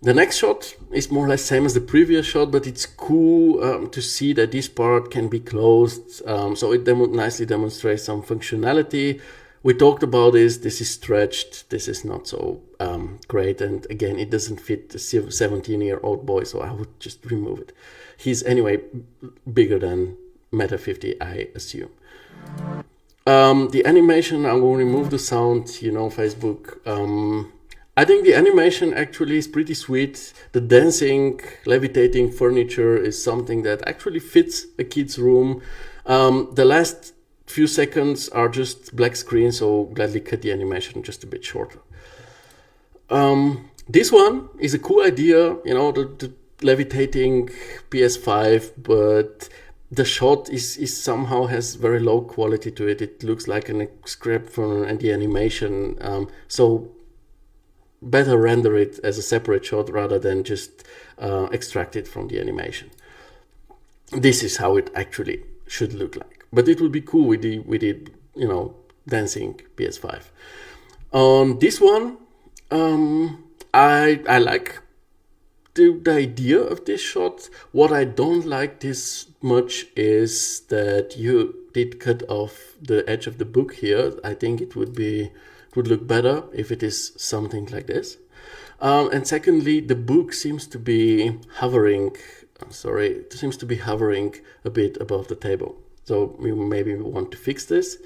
The next shot is more or less same as the previous shot, but it's cool to see that this part can be closed, so it nicely demonstrates some functionality. We talked about this is stretched, this is not so great, and again, it doesn't fit the 17-year-old boy, so I would just remove it. He's anyway bigger than 1.50 meters, I assume. The animation, I will remove the sound, Facebook. I think the animation actually is pretty sweet. The dancing, levitating furniture is something that actually fits a kid's room. The last few seconds are just black screen, so gladly cut the animation just a bit shorter. This one is a cool idea, the levitating PS5, but the shot is somehow has very low quality to it. It looks like a scrap from the animation. So better render it as a separate shot rather than just extract it from the animation. This is how it actually should look like. But it would be cool with the dancing PS5. On this one, I like the idea of this shot. What I don't like this much is that you did cut off the edge of the book here. I think it would look better if it is something like this. And secondly, the book seems to be hovering. It seems to be hovering a bit above the table. So we maybe want to fix this.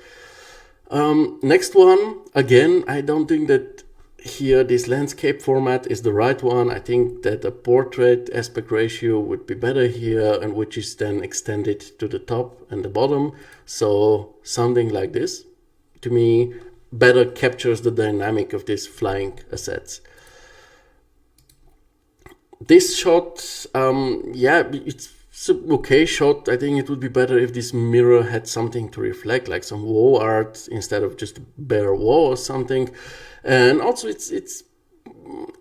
Next one, again, I don't think that here this landscape format is the right one. I think that a portrait aspect ratio would be better here, and which is then extended to the top and the bottom. So something like this, to me, better captures the dynamic of these flying assets. This shot, it's an okay shot. I think it would be better if this mirror had something to reflect, like some wall art instead of just a bare wall or something. And also it's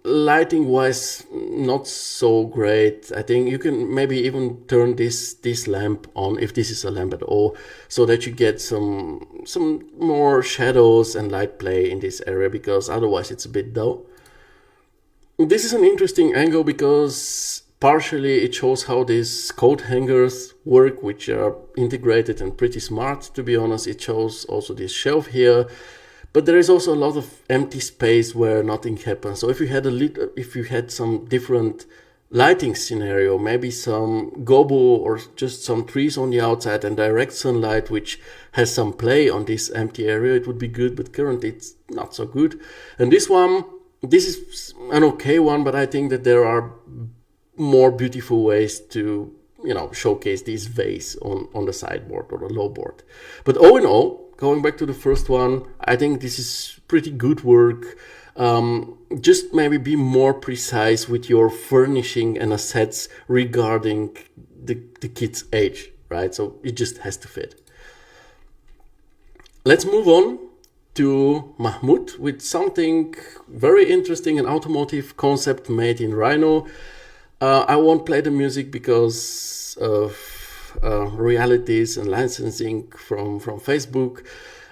lighting wise not so great. I think you can maybe even turn this lamp on, if this is a lamp at all, so that you get some more shadows and light play in this area, because otherwise it's a bit dull. This is an interesting angle because partially it shows how these coat hangers work, which are integrated and pretty smart, to be honest. It shows also this shelf here, but there is also a lot of empty space where nothing happens. So if you had some different lighting scenario, maybe some gobo or just some trees on the outside and direct sunlight, which has some play on this empty area, it would be good, but currently it's not so good. And this is an okay one, but I think that there are more beautiful ways to showcase this vase on the sideboard or the low board. But all in all, going back to the first one, I think this is pretty good work. Just maybe be more precise with your furnishing and assets regarding the kid's age, right? So it just has to fit. Let's move on to Mahmoud with something very interesting, an automotive concept made in Rhino. I won't play the music because of royalties and licensing from Facebook,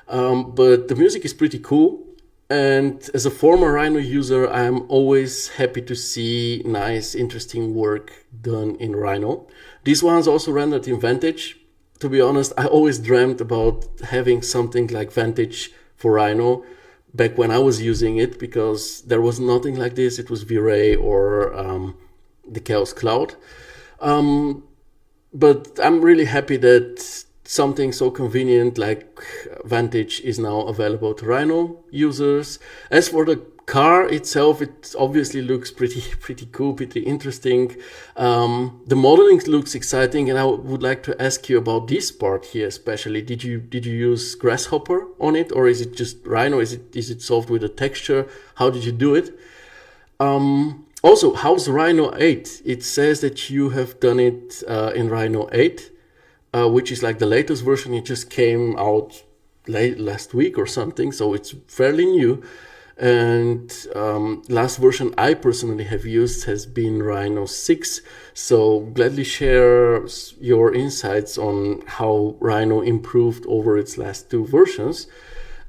but the music is pretty cool. And as a former Rhino user, I'm always happy to see nice, interesting work done in Rhino. This one's also rendered in Vantage. To be honest, I always dreamt about having something like Vantage for Rhino back when I was using it, because there was nothing like this. It was V-Ray or the Chaos Cloud. But I'm really happy that something so convenient like Vantage is now available to Rhino users. As for the car itself, it obviously looks pretty cool, pretty interesting. The modeling looks exciting, and I would like to ask you about this part here especially. Did you use Grasshopper on it, or is it just Rhino? Is it solved with a texture? How did you do it? Also, how's Rhino 8? It says that you have done it in Rhino 8, which is like the latest version. It just came out last week or something, so it's fairly new. And last version I personally have used has been Rhino 6. So gladly share your insights on how Rhino improved over its last two versions.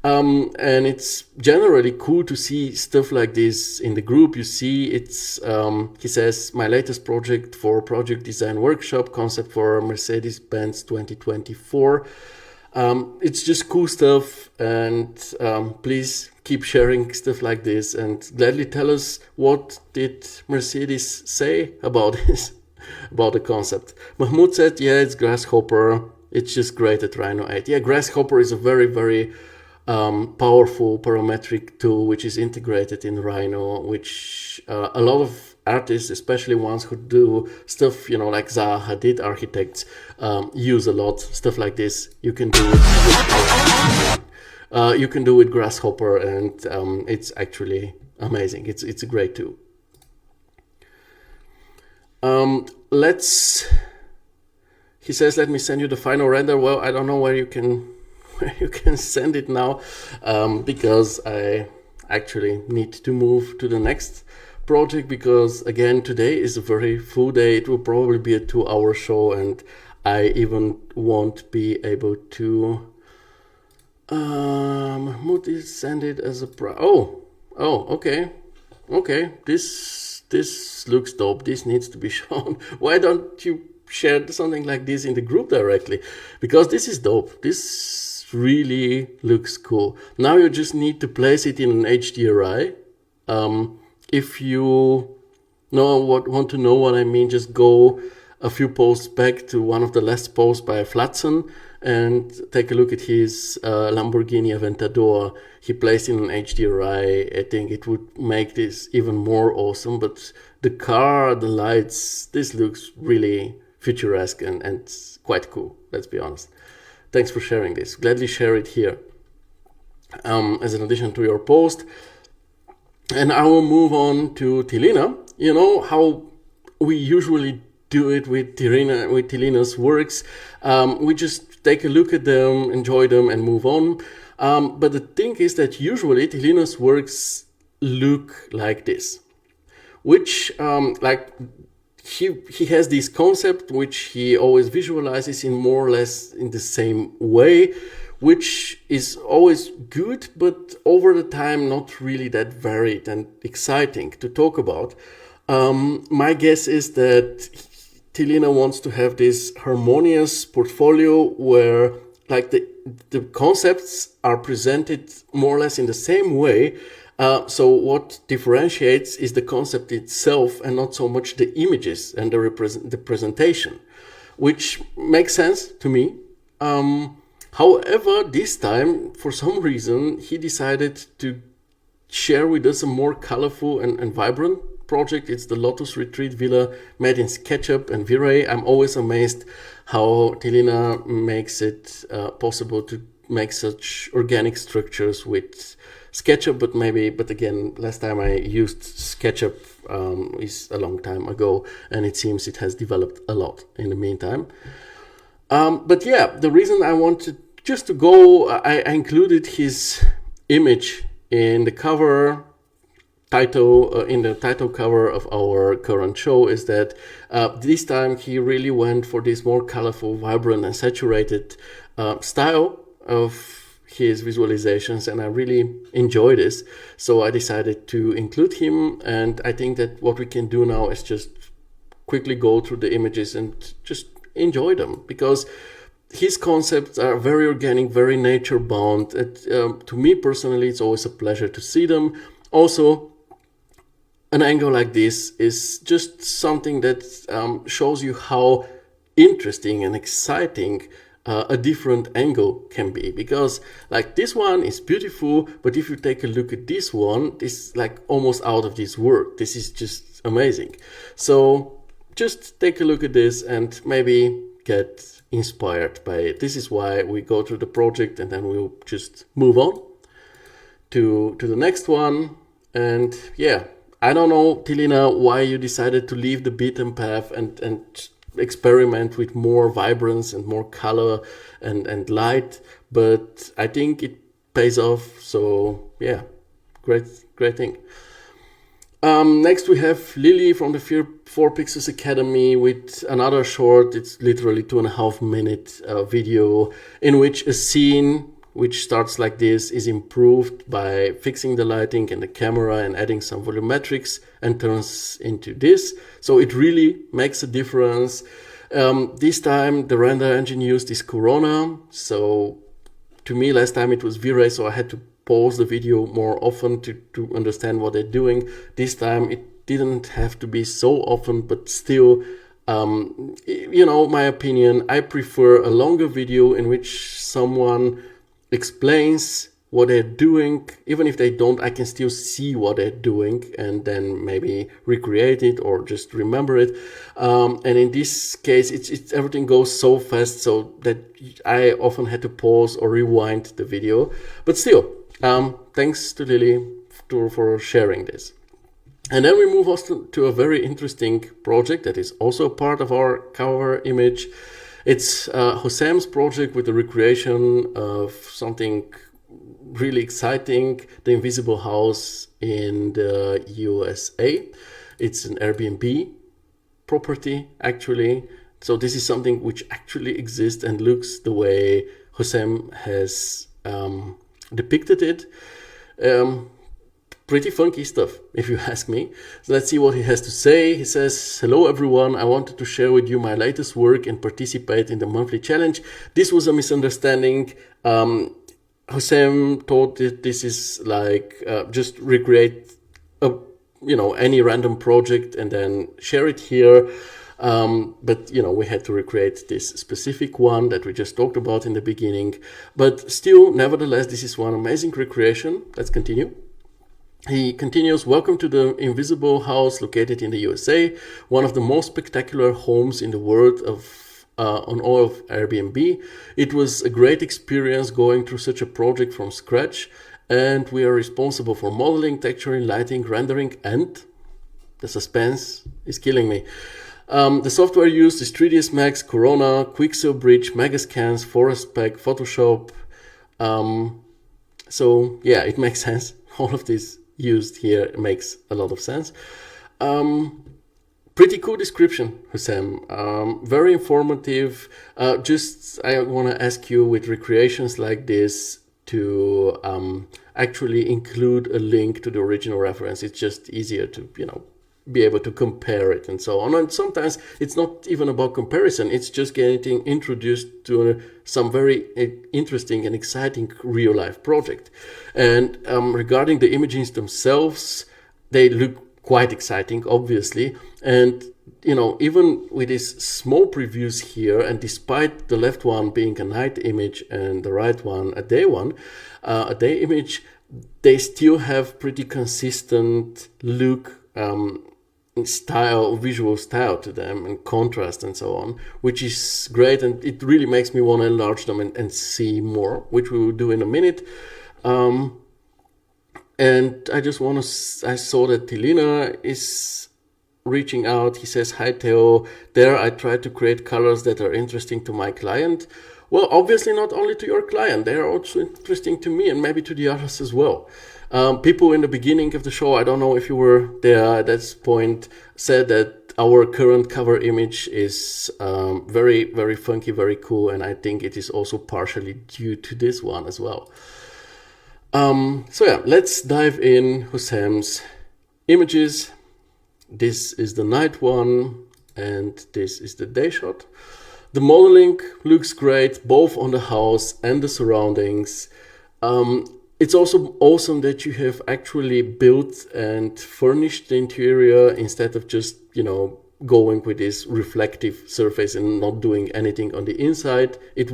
And it's generally cool to see stuff like this in the group. You see, it's he says, my latest project for Project Design Workshop, concept for Mercedes-Benz 2024. It's just cool stuff, and please keep sharing stuff like this, and gladly tell us, what did Mercedes say about this, about the concept. Mahmoud said, yeah, it's Grasshopper. It's just great at Rhino 8. Yeah, Grasshopper is a very, very powerful parametric tool which is integrated in Rhino, which a lot of artists, especially ones who do stuff, like Zaha Hadid architects, use a lot. Stuff like this you can do you can do with Grasshopper, and it's actually amazing. It's a great tool. He says, let me send you the final render. Well, I don't know where you can send it now, because I actually need to move to the next project, because again, today is a very full day. It will probably be a 2-hour show, and I even won't be able to send it as a okay, this looks dope. This needs to be shown. Why don't you share something like this in the group directly? Because this is dope. This really looks cool. Now you just need to place it in an HDRI. If you want to know what I mean, just go a few posts back to one of the last posts by Flatzen and take a look at his Lamborghini Aventador. He placed in an HDRI. I think it would make this even more awesome. But the car, the lights, this looks really futuresque and quite cool, let's be honest. Thanks for sharing this. Gladly share it here as an addition to your post. And I will move on to Thilina. You know how we usually do it with Thilina's works. We just take a look at them, enjoy them, and move on. But the thing is that usually Thilina's works look like this, which he has this concept which he always visualizes in more or less in the same way, which is always good, but over the time not really that varied and exciting to talk about. My guess is that Thilina wants to have this harmonious portfolio where the concepts are presented more or less in the same way. So what differentiates is the concept itself and not so much the images and the presentation, which makes sense to me. However, this time, for some reason, he decided to share with us a more colorful and vibrant project. It's the Lotus Retreat Villa made in SketchUp and V-Ray. I'm always amazed how Thilina makes it possible to make such organic structures with SketchUp, but again, last time I used SketchUp is a long time ago, and it seems it has developed a lot in the meantime. But yeah, the reason I wanted just to go, I included his image in the cover title, in the title cover of our current show, is that this time he really went for this more colorful, vibrant, and saturated style of his visualizations, and I really enjoy this. So I decided to include him, and I think that what we can do now is just quickly go through the images and just enjoy them, because his concepts are very organic, very nature bound. To me personally, it's always a pleasure to see them. Also, an angle like this is just something that shows you how interesting and exciting a different angle can be, because like this one is beautiful, but if you take a look at this one, this is like almost out of this world. This is just amazing. So just take a look at this and maybe get inspired by it. This is why we go through the project, and then we'll just move on to the next one. And yeah, I don't know, Thilina, why you decided to leave the beaten path and experiment with more vibrance and more color and light, but I think it pays off. So yeah, great thing. Next we have Lily from the 4 Pixels Academy with another short. It's literally 2.5 minute video in which a scene which starts like this is improved by fixing the lighting and the camera and adding some volumetrics, and turns into this. So it really makes a difference. This time the render engine used is Corona. So to me, last time it was V-Ray, so I had to pause the video more often to understand what they're doing. This time it didn't have to be so often, but still, my opinion, I prefer a longer video in which someone explains what they're doing. Even if they don't, I can still see what they're doing and then maybe recreate it or just remember it. And in this case, it's everything goes so fast so that I often had to pause or rewind the video. But still, thanks to Lily for sharing this. And then we move on to a very interesting project that is also part of our cover image. It's Houssem's project with the recreation of something really exciting, the Invisible House in the USA. It's an Airbnb property, actually. So this is something which actually exists and looks the way Houssem has depicted it. Pretty funky stuff, if you ask me. So let's see what he has to say. He says, "Hello everyone, I wanted to share with you my latest work and participate in the monthly challenge. This was a misunderstanding. Houssem thought that this is like just recreate any random project and then share it here. But we had to recreate this specific one that we just talked about in the beginning. But still, nevertheless, this is one amazing recreation. Let's continue." He continues, "Welcome to the Invisible House located in the USA, one of the most spectacular homes in the world on all of Airbnb. It was a great experience going through such a project from scratch, and we are responsible for modeling, texturing, lighting, rendering, and the suspense is killing me. The software used is 3ds Max, Corona, Quixel Bridge, Megascans, Forest Pack, Photoshop. So yeah, it makes sense. All of this used here makes a lot of sense. Pretty cool description, Houssem. Very informative. I want to ask you, with recreations like this, to actually include a link to the original reference. It's just easier to be able to compare it and so on. And sometimes it's not even about comparison. It's just getting introduced to some very interesting and exciting real life project. And regarding the images themselves, they look quite exciting, obviously. And even with these small previews here, and despite the left one being a night image and the right one a day image, they still have pretty consistent look, visual style to them, and contrast and so on, which is great. And it really makes me want to enlarge them and see more, which we will do in a minute. And I saw that Thilina is reaching out. He says, "Hi Theo, there I try to create colors that are interesting to my client." Well, obviously not only to your client, they are also interesting to me and maybe to the others as well. People in the beginning of the show, I don't know if you were there at that point, said that our current cover image is very, very funky, very cool. And I think it is also partially due to this one as well. So yeah, let's dive in Houssem's images. This is the night one, and this is the day shot. The modeling looks great, both on the house and the surroundings. It's also awesome that you have actually built and furnished the interior instead of just, going with this reflective surface and not doing anything on the inside. It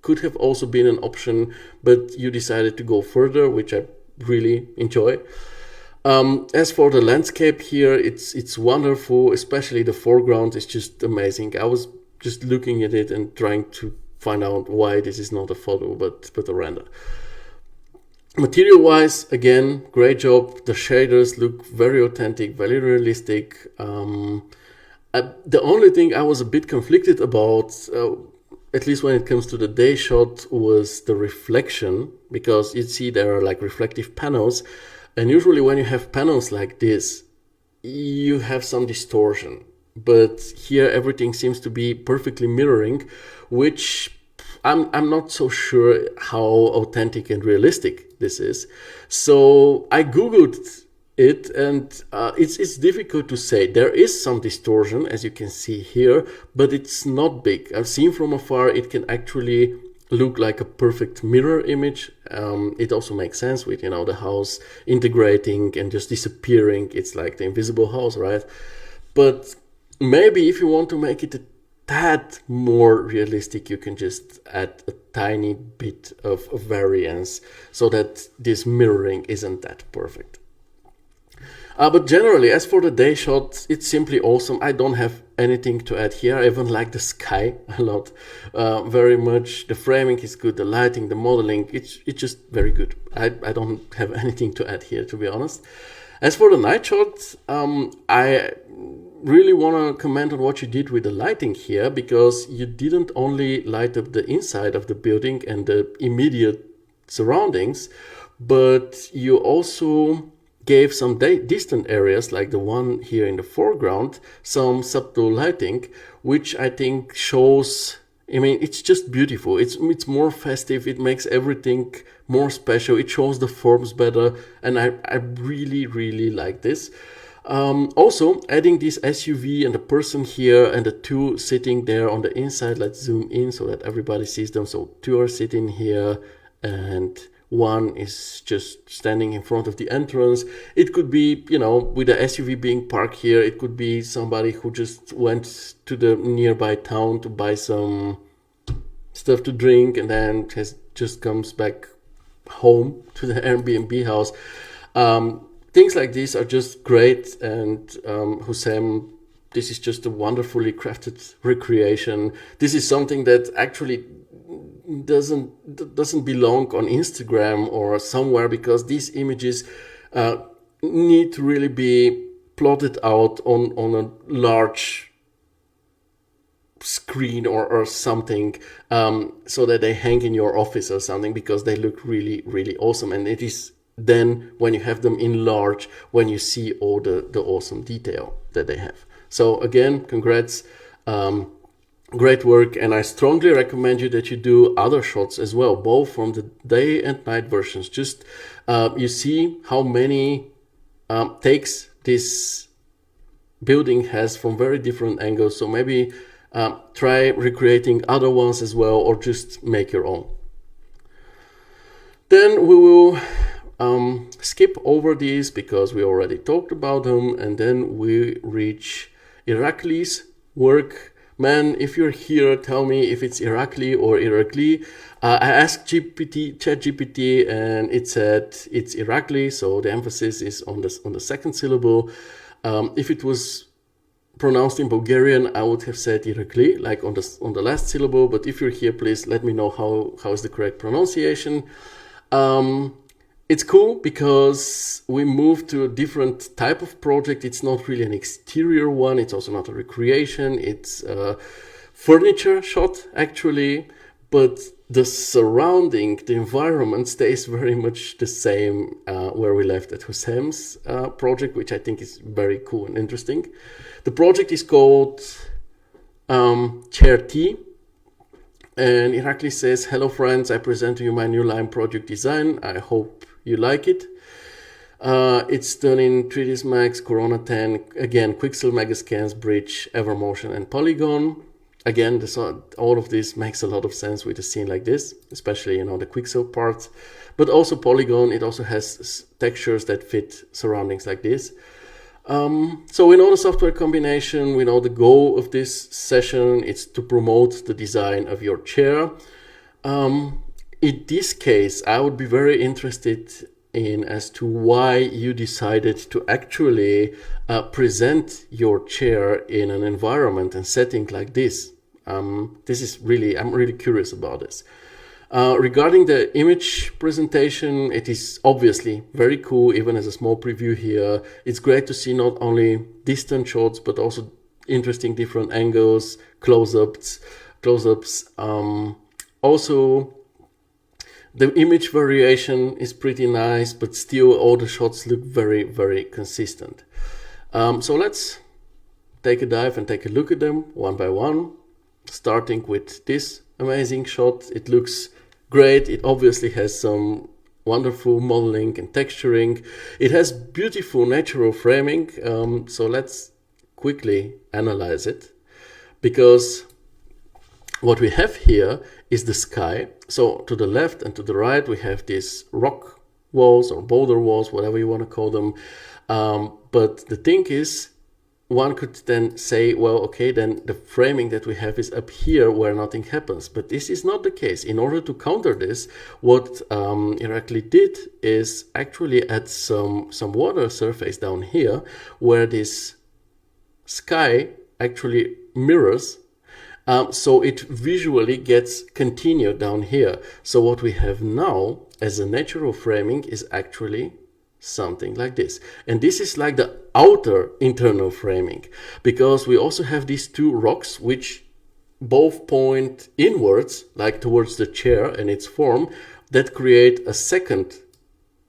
could have also been an option, but you decided to go further, which I really enjoy. As for the landscape here, it's wonderful, especially the foreground is just amazing. I was just looking at it and trying to find out why this is not a photo, but a render. Material-wise, again, great job. The shaders look very authentic, very realistic. The only thing I was a bit conflicted about, at least when it comes to the day shot, was the reflection, because you see there are like reflective panels. And usually when you have panels like this, you have some distortion. But here everything seems to be perfectly mirroring, which I'm not so sure how authentic and realistic this is. So I Googled it, and it's difficult to say. There is some distortion, as you can see here, but it's not big. I've seen from afar it can actually look like a perfect mirror image. It also makes sense with, the house integrating and just disappearing. It's like the invisible house, right? But maybe if you want to make it a tad more realistic, you can just add a tiny bit of variance so that this mirroring isn't that perfect. But generally, as for the day shot, it's simply awesome. I don't have anything to add here. I even like the sky a lot, very much. The framing is good, the lighting, the modeling, it's just very good. I don't have anything to add here, to be honest. As for the night shot, I really want to comment on what you did with the lighting here, because you didn't only light up the inside of the building and the immediate surroundings, but you also gave some distant areas, like the one here in the foreground, some subtle lighting, which I think shows, I mean, it's just beautiful. It's more festive. It makes everything more special. It shows the forms better, and I really, really like this. Also, adding this SUV and the person here and the two sitting there on the inside. Let's zoom in so that everybody sees them. So two are sitting here and one is just standing in front of the entrance. It could be, you know, with the SUV being parked here, it could be somebody who just went to the nearby town to buy some stuff to drink and then just comes back home to the Airbnb house. Things like these are just great, and Houssem, this is just a wonderfully crafted recreation. This is something that actually doesn't belong on Instagram or somewhere, because these images need to really be plotted out on a large screen or something, so that they hang in your office or something, because they look really, really awesome. And it is then when you have them in large, when you see all the awesome detail that they have. So again, congrats. Great work, and I strongly recommend you that you do other shots as well, both from the day and night versions. Just you see how many takes this building has from very different angles. So maybe try recreating other ones as well, or just make your own. Then we will skip over these because we already talked about them, and then we reach Irakli's work. Man, if you're here, tell me if it's Irakli or Irakli. I asked ChatGPT, and it said it's Irakli, so the emphasis is on the second syllable. If it was pronounced in Bulgarian, I would have said Irakli, like on the last syllable. But if you're here, please let me know how is the correct pronunciation. It's cool because we moved to a different type of project. It's not really an exterior one. It's also not a recreation. It's a furniture shot, actually. But the surrounding, the environment stays very much the same where we left at Houssem's project, which I think is very cool and interesting. The project is called Chair T. And Irakli says, hello friends, I present to you my new line project design. I hope you like it. It's done in 3ds Max, Corona 10, again, Quixel, Megascans, Bridge, Evermotion, and Polygon. Again, all of this makes a lot of sense with a scene like this, especially, you know, the Quixel part, but also Polygon. It also has textures that fit surroundings like this. So we know the software combination, we know the goal of this session, it's to promote the design of your chair. In this case, I would be very interested in as to why you decided to actually present your chair in an environment and setting like this. I'm really curious about this. Regarding the image presentation, it is obviously very cool, even as a small preview here. It's great to see not only distant shots, but also interesting different angles, close-ups. Also, the image variation is pretty nice, but still all the shots look very, very consistent. So let's take a dive and take a look at them one by one, starting with this amazing shot. It looks great. It obviously has some wonderful modeling and texturing. It has beautiful natural framing. So let's quickly analyze it, because what we have here is the sky. So to the left and to the right, we have these rock walls or boulder walls, whatever you want to call them. But the thing is, one could then say, well, okay, then the framing that we have is up here where nothing happens. But this is not the case. In order to counter this, what Irakli did is actually add some water surface down here where this sky actually mirrors, so it visually gets continued down here. So what we have now as a natural framing is actually something like this. And this is like the outer internal framing, because we also have these two rocks which both point inwards, like towards the chair and its form, that create a second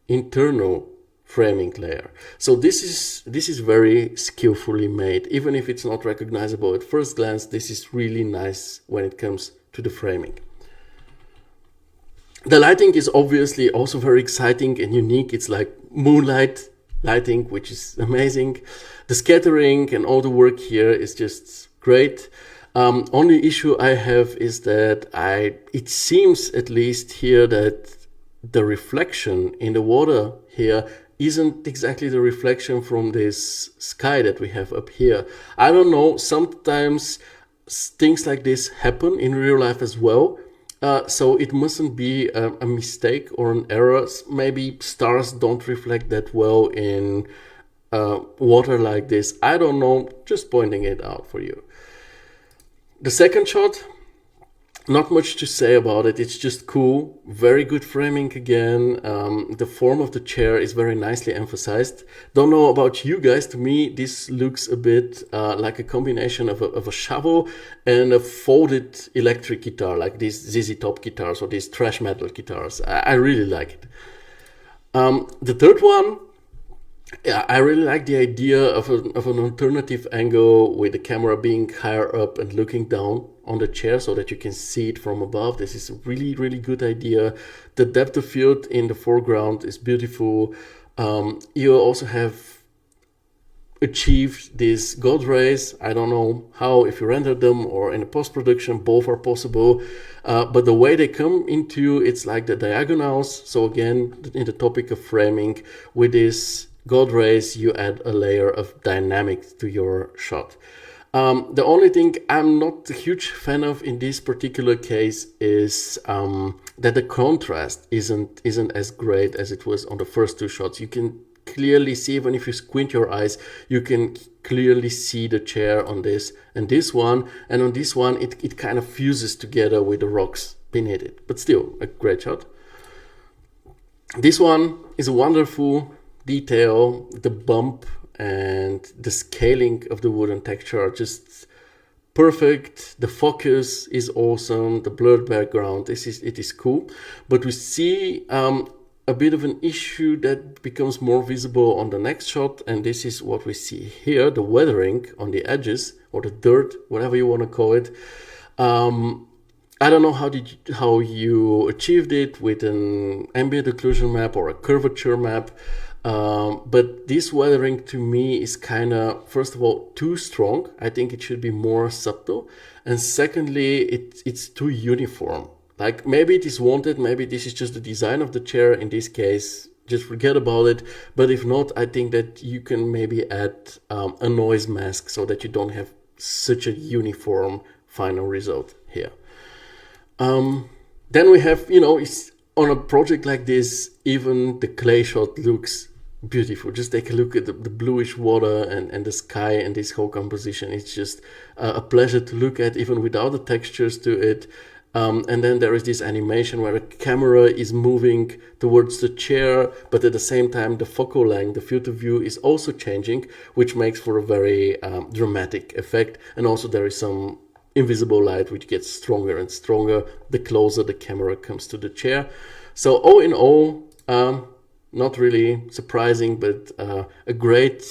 internal framing layer. So this is very skillfully made. Even if it's not recognizable at first glance, this is really nice when it comes to the framing. The lighting is obviously also very exciting and unique. It's like moonlight lighting, which is amazing. The scattering and all the work here is just great. Only issue I have is that it seems at least here that the reflection in the water here isn't exactly the reflection from this sky that we have up here. I don't know, sometimes things like this happen in real life as well. So it mustn't be a mistake or an error. Maybe stars don't reflect that well in water like this. I don't know, just pointing it out for you. The second shot, not much to say about it. It's just cool. Very good framing again. The form of the chair is very nicely emphasized. Don't know about you guys. To me, this looks a bit like a combination of a shovel and a folded electric guitar, like these ZZ Top guitars or these thrash metal guitars. I really like it. The third one, yeah, I really like the idea of an alternative angle with the camera being higher up and looking down on the chair so that you can see it from above. This is a really, really good idea. The depth of field in the foreground is beautiful. You also have achieved these God rays. I don't know how, if you render them or in a post-production, both are possible. But the way they come into, it's like the diagonals. So again, in the topic of framing, with this God rays, you add a layer of dynamic to your shot. The only thing I'm not a huge fan of in this particular case is that the contrast isn't as great as it was on the first two shots. You can clearly see, even if you squint your eyes, you can clearly see the chair on this and this one, and on this one it kind of fuses together with the rocks beneath it, but still a great shot. This one is a wonderful detail. The bump and the scaling of the wooden texture are just perfect. The focus is awesome. The blurred background, it is cool. But we see a bit of an issue that becomes more visible on the next shot, and this is what we see here, the weathering on the edges, or the dirt, whatever you want to call it. I don't know how you achieved it with an ambient occlusion map or a curvature map. But this weathering to me is kind of, first of all, too strong. I think it should be more subtle. And secondly, it's too uniform. Like, maybe it is wanted, maybe this is just the design of the chair. In this case, just forget about it. But if not, I think that you can maybe add a noise mask so that you don't have such a uniform final result here. Then we have, on a project like this, even the clay shot looks beautiful. Just take a look at the bluish water and the sky and this whole composition. It's just a pleasure to look at, even without the textures to it. And then there is this animation where the camera is moving towards the chair, but at the same time the focal length, the field of view, is also changing, which makes for a very dramatic effect. And also there is some invisible light which gets stronger and stronger the closer the camera comes to the chair. So all in all, not really surprising, but a great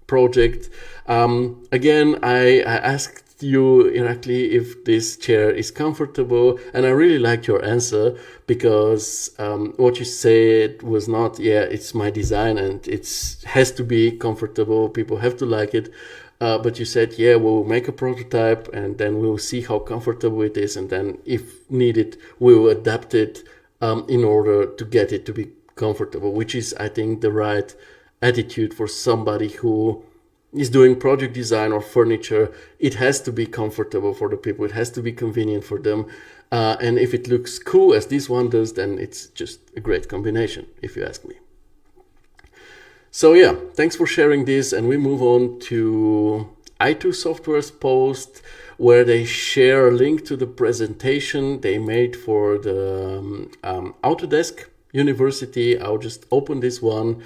project. Again, I asked you, Irakli, if this chair is comfortable, and I really liked your answer, because what you said was not, yeah, it's my design and it has to be comfortable, people have to like it. But you said, yeah, we'll make a prototype and then we'll see how comfortable it is, and then if needed, we'll adapt it in order to get it to be comfortable, which is, I think, the right attitude for somebody who is doing project design or furniture, it has to be comfortable for the people. It has to be convenient for them. And if it looks cool as this one does, then it's just a great combination, if you ask me. So yeah, thanks for sharing this. And we move on to i2 Software's post, where they share a link to the presentation they made for the Autodesk University. I'll just open this one.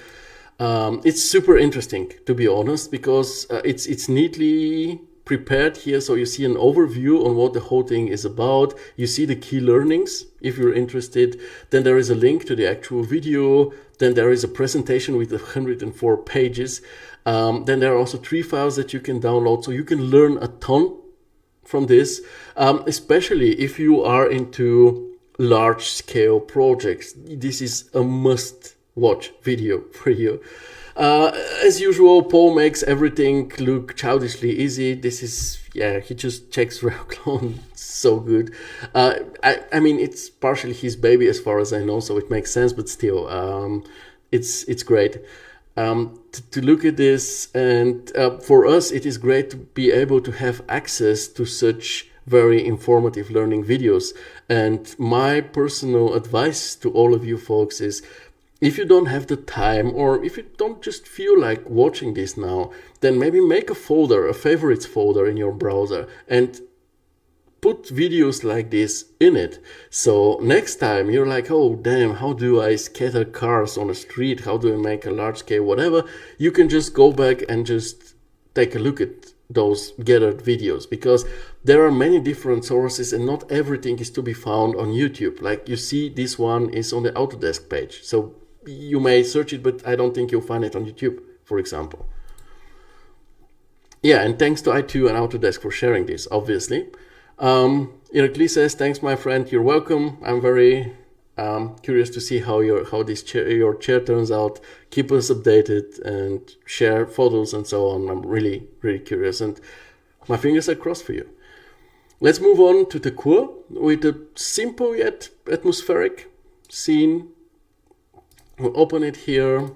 It's super interesting, to be honest, because it's neatly prepared here. So you see an overview on what the whole thing is about. You see the key learnings, if you're interested. Then there is a link to the actual video. Then there is a presentation with 104 pages. Then there are also 3 files that you can download. So you can learn a ton from this, especially if you are into large scale projects. This is a must watch video for you. As usual, Paul makes everything look childishly easy. This is, yeah, he just checks RealClone so good. I mean, it's partially his baby as far as I know, so it makes sense, but still, it's great. To look at this, and for us it is great to be able to have access to such very informative learning videos. And my personal advice to all of you folks is, if you don't have the time, or if you don't just feel like watching this now, then maybe make a folder, a favorites folder in your browser, and put videos like this in it. So next time you're like, oh damn, how do I scatter cars on a street? How do I make a large scale whatever? You can just go back and just take a look at those gathered videos, because there are many different sources and not everything is to be found on YouTube. Like you see, this one is on the Autodesk page. So you may search it, but I don't think you'll find it on YouTube, for example. Yeah, and thanks to i2 and Autodesk for sharing this, obviously. Irakli says, thanks, my friend, you're welcome. I'm very curious to see how your chair turns out. Keep us updated and share photos and so on. I'm really, really curious, and my fingers are crossed for you. Let's move on to the Kur with a simple yet atmospheric scene. We'll open it here.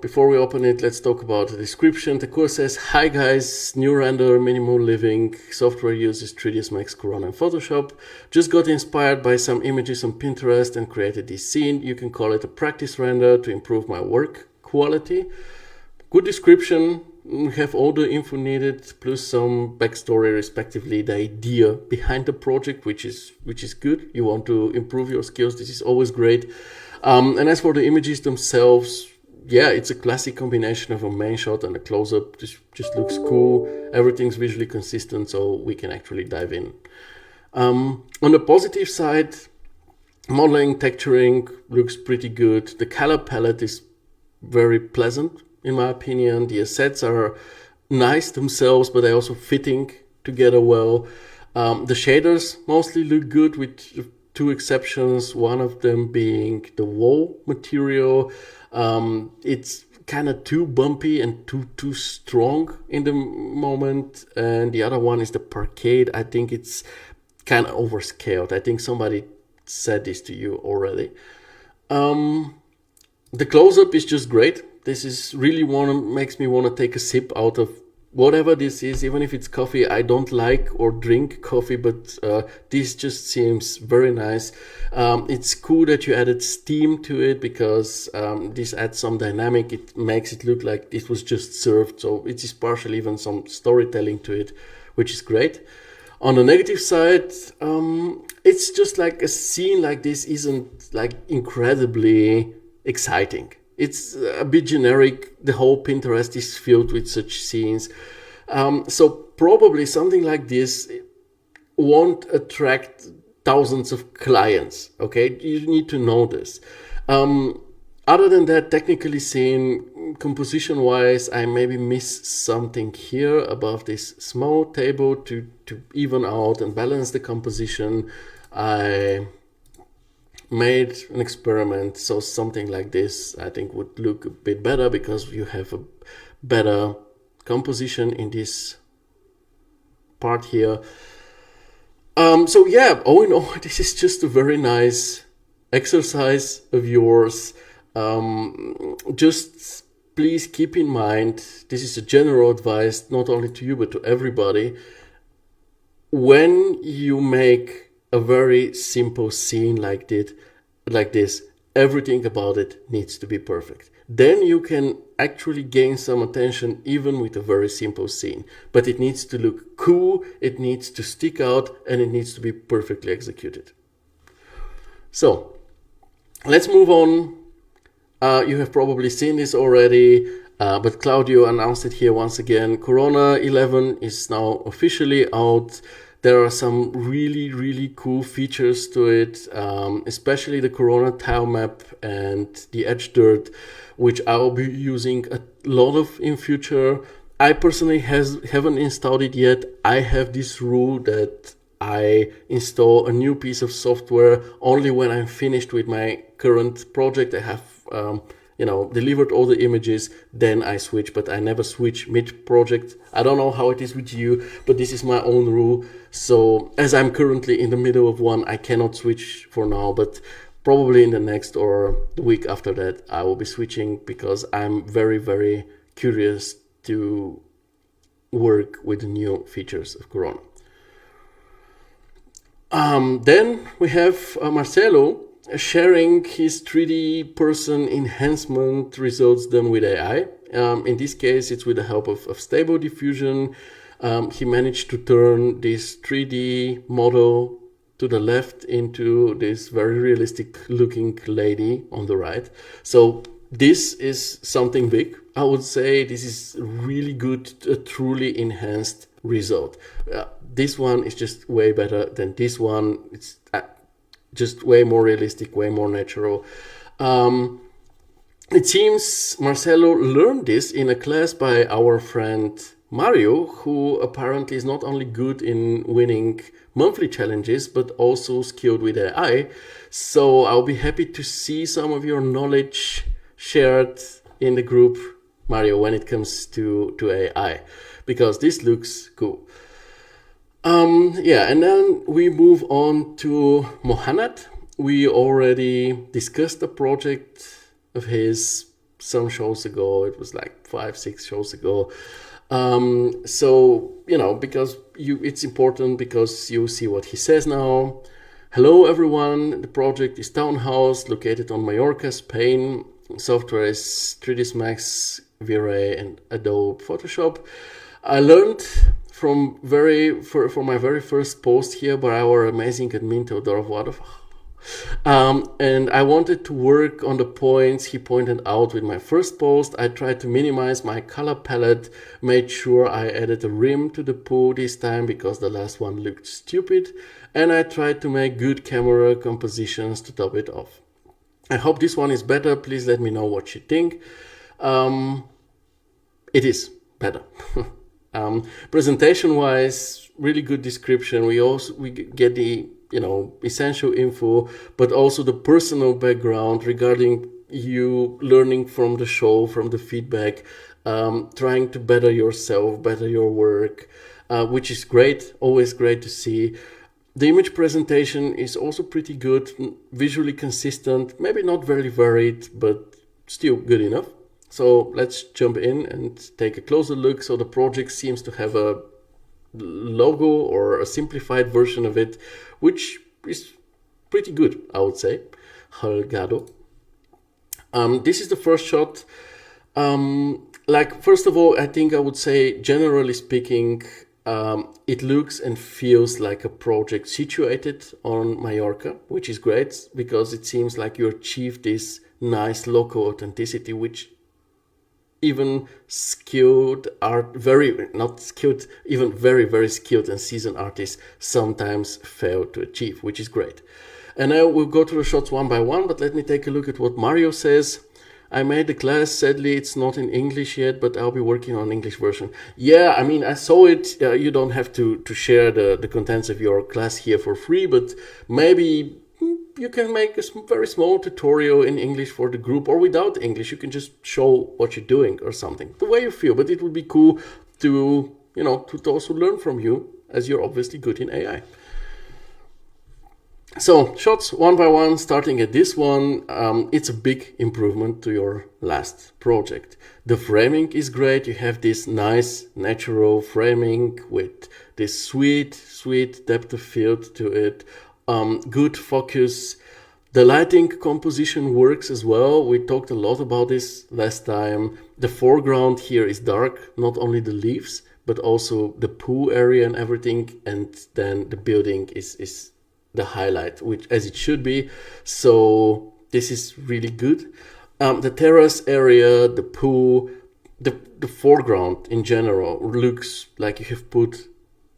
Before we open it, let's talk about the description. The course says, hi guys, new render, minimal living, software uses 3ds Max, Corona and Photoshop. Just got inspired by some images on Pinterest and created this scene. You can call it a practice render to improve my work quality. Good description. We have all the info needed, plus some backstory, respectively, the idea behind the project, which is good. You want to improve your skills. This is always great. And as for the images themselves, yeah, it's a classic combination of a main shot and a close-up. This just looks cool. Everything's visually consistent, so we can actually dive in. On the positive side, modeling, texturing looks pretty good. The color palette is very pleasant, in my opinion. The assets are nice themselves, but they're also fitting together well. The shaders mostly look good, with 2 exceptions, one of them being the wall material. It's kind of too bumpy and too strong in the moment, and the other one is the parquet. I think it's kind of overscaled. I think somebody said this to you already. The close-up is just great. This is really makes me want to take a sip out of whatever this is, even if it's coffee. I don't like or drink coffee, but this just seems very nice. It's cool that you added steam to it, because this adds some dynamic. It makes it look like this was just served, so it is partially even some storytelling to it, which is great. On the negative side, it's just like a scene like this isn't like incredibly exciting. It's a bit generic. The whole Pinterest is filled with such scenes. So probably something like this won't attract thousands of clients, okay? You need to know this. Other than that, technically seen, composition-wise, I maybe miss something here above this small table to even out and balance the composition. I made an experiment, so something like this I think would look a bit better, because you have a better composition in this part here. So yeah, all in all, this is just a very nice exercise of yours. Just please keep in mind, this is a general advice, not only to you, but to everybody. When you make a very simple scene like this, everything about it needs to be perfect. Then you can actually gain some attention even with a very simple scene. But it needs to look cool, it needs to stick out, and it needs to be perfectly executed. So, let's move on. You have probably seen this already, but Claudio announced it here once again. Corona 11 is now officially out. There are some really, really cool features to it, especially the Corona tile map and the edge dirt, which I'll be using a lot of in future. I personally haven't installed it yet. I have this rule that I install a new piece of software only when I'm finished with my current project. I have delivered all the images, then I switch, but I never switch mid-project. I don't know how it is with you, but this is my own rule. So as I'm currently in the middle of one, I cannot switch for now, but probably in the next or the week after that, I will be switching because I'm very, very curious to work with the new features of Corona. Then we have Marcelo sharing his 3D person enhancement results done with AI. In this case, it's with the help of Stable Diffusion. He managed to turn this 3D model to the left into this very realistic looking lady on the right. So this is something big. I would say this is really good, a truly enhanced result. This one is just way better than this one. It's just way more realistic, way more natural. It seems Marcelo learned this in a class by our friend Mario, who apparently is not only good in winning monthly challenges, but also skilled with AI. So I'll be happy to see some of your knowledge shared in the group, Mario, when it comes to AI, because this looks cool. And then we move on to Mohanad. We already discussed the project of his some shows ago. It was like 5-6 shows ago. Because it's important because you see what he says now. Hello everyone, the project is Townhouse, located on Mallorca, Spain. Software is 3ds Max, V-Ray, and Adobe Photoshop. I learned for my very first post here by our amazing admin Theodor Wadov. And I wanted to work on the points he pointed out with my first post. I tried to minimize my color palette, made sure I added a rim to the pool this time because the last one looked stupid, and I tried to make good camera compositions to top it off. I hope this one is better. Please let me know what you think. It is better. Presentation wise, really good description. We get the essential info, but also the personal background regarding you learning from the show, from the feedback, trying to better yourself, better your work, which is great, always great to see. The image presentation is also pretty good, visually consistent, maybe not very varied, but still good enough. So let's jump in and take a closer look. So the project seems to have a logo or a simplified version of it, which is pretty good, I would say. Holgado. This is the first shot. First of all, I think I would say, generally speaking, it looks and feels like a project situated on Mallorca, which is great because it seems like you achieved this nice local authenticity, which even very, very skilled and seasoned artists sometimes fail to achieve, which is great. And now we'll go through the shots one by one, but let me take a look at what Mario says. I made the class, sadly it's not in English yet, but I'll be working on English version. Yeah, I mean, I saw it, you don't have to share the contents of your class here for free, but maybe you can make a very small tutorial in English for the group, or without English, you can just show what you're doing or something, the way you feel. But it would be cool to also learn from you, as you're obviously good in AI. So shots one by one, starting at this one, it's a big improvement to your last project. The framing is great. You have this nice natural framing with this sweet depth of field to it. Good focus. The lighting composition works as well. We talked a lot about this last time. The foreground here is dark, not only the leaves, but also the pool area and everything. And then the building is the highlight, which as it should be. So this is really good. The terrace area, the pool, the foreground in general looks like you have put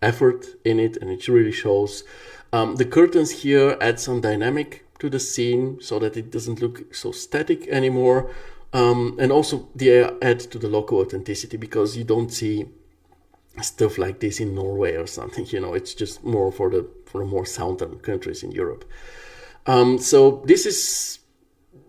effort in it, and it really shows. The curtains here add some dynamic to the scene so that it doesn't look so static anymore. And also they add to the local authenticity, because you don't see stuff like this in Norway or something. It's just more for the more southern countries in Europe. So this is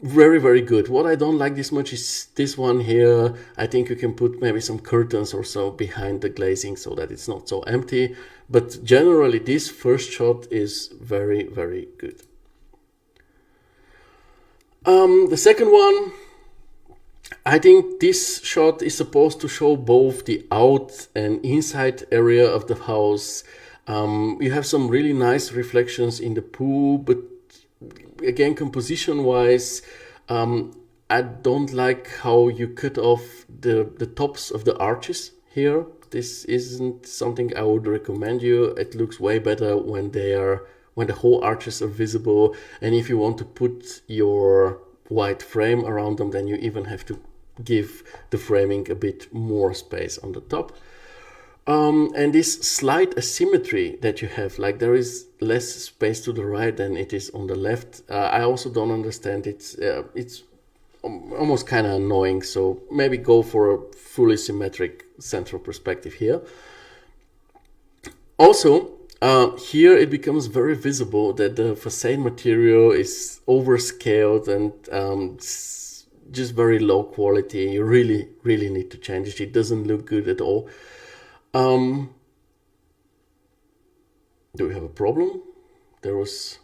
very, very good. What I don't like this much is this one here. I think you can put maybe some curtains or so behind the glazing so that it's not so empty. But generally, this first shot is very, very good. The second one, I think this shot is supposed to show both the out and inside area of the house. You have some really nice reflections in the pool, but again, composition-wise, I don't like how you cut off the tops of the arches here. This isn't something I would recommend you. It looks way better when the whole arches are visible, and if you want to put your white frame around them, then you even have to give the framing a bit more space on the top. And this slight asymmetry that you have, like there is less space to the right than it is on the left. I also don't understand it. It's almost kind of annoying. So maybe go for a fully symmetric central perspective here. Also, here it becomes very visible that the facade material is overscaled and just very low quality. You really, really need to change it. It doesn't look good at all. Do we have a problem? There was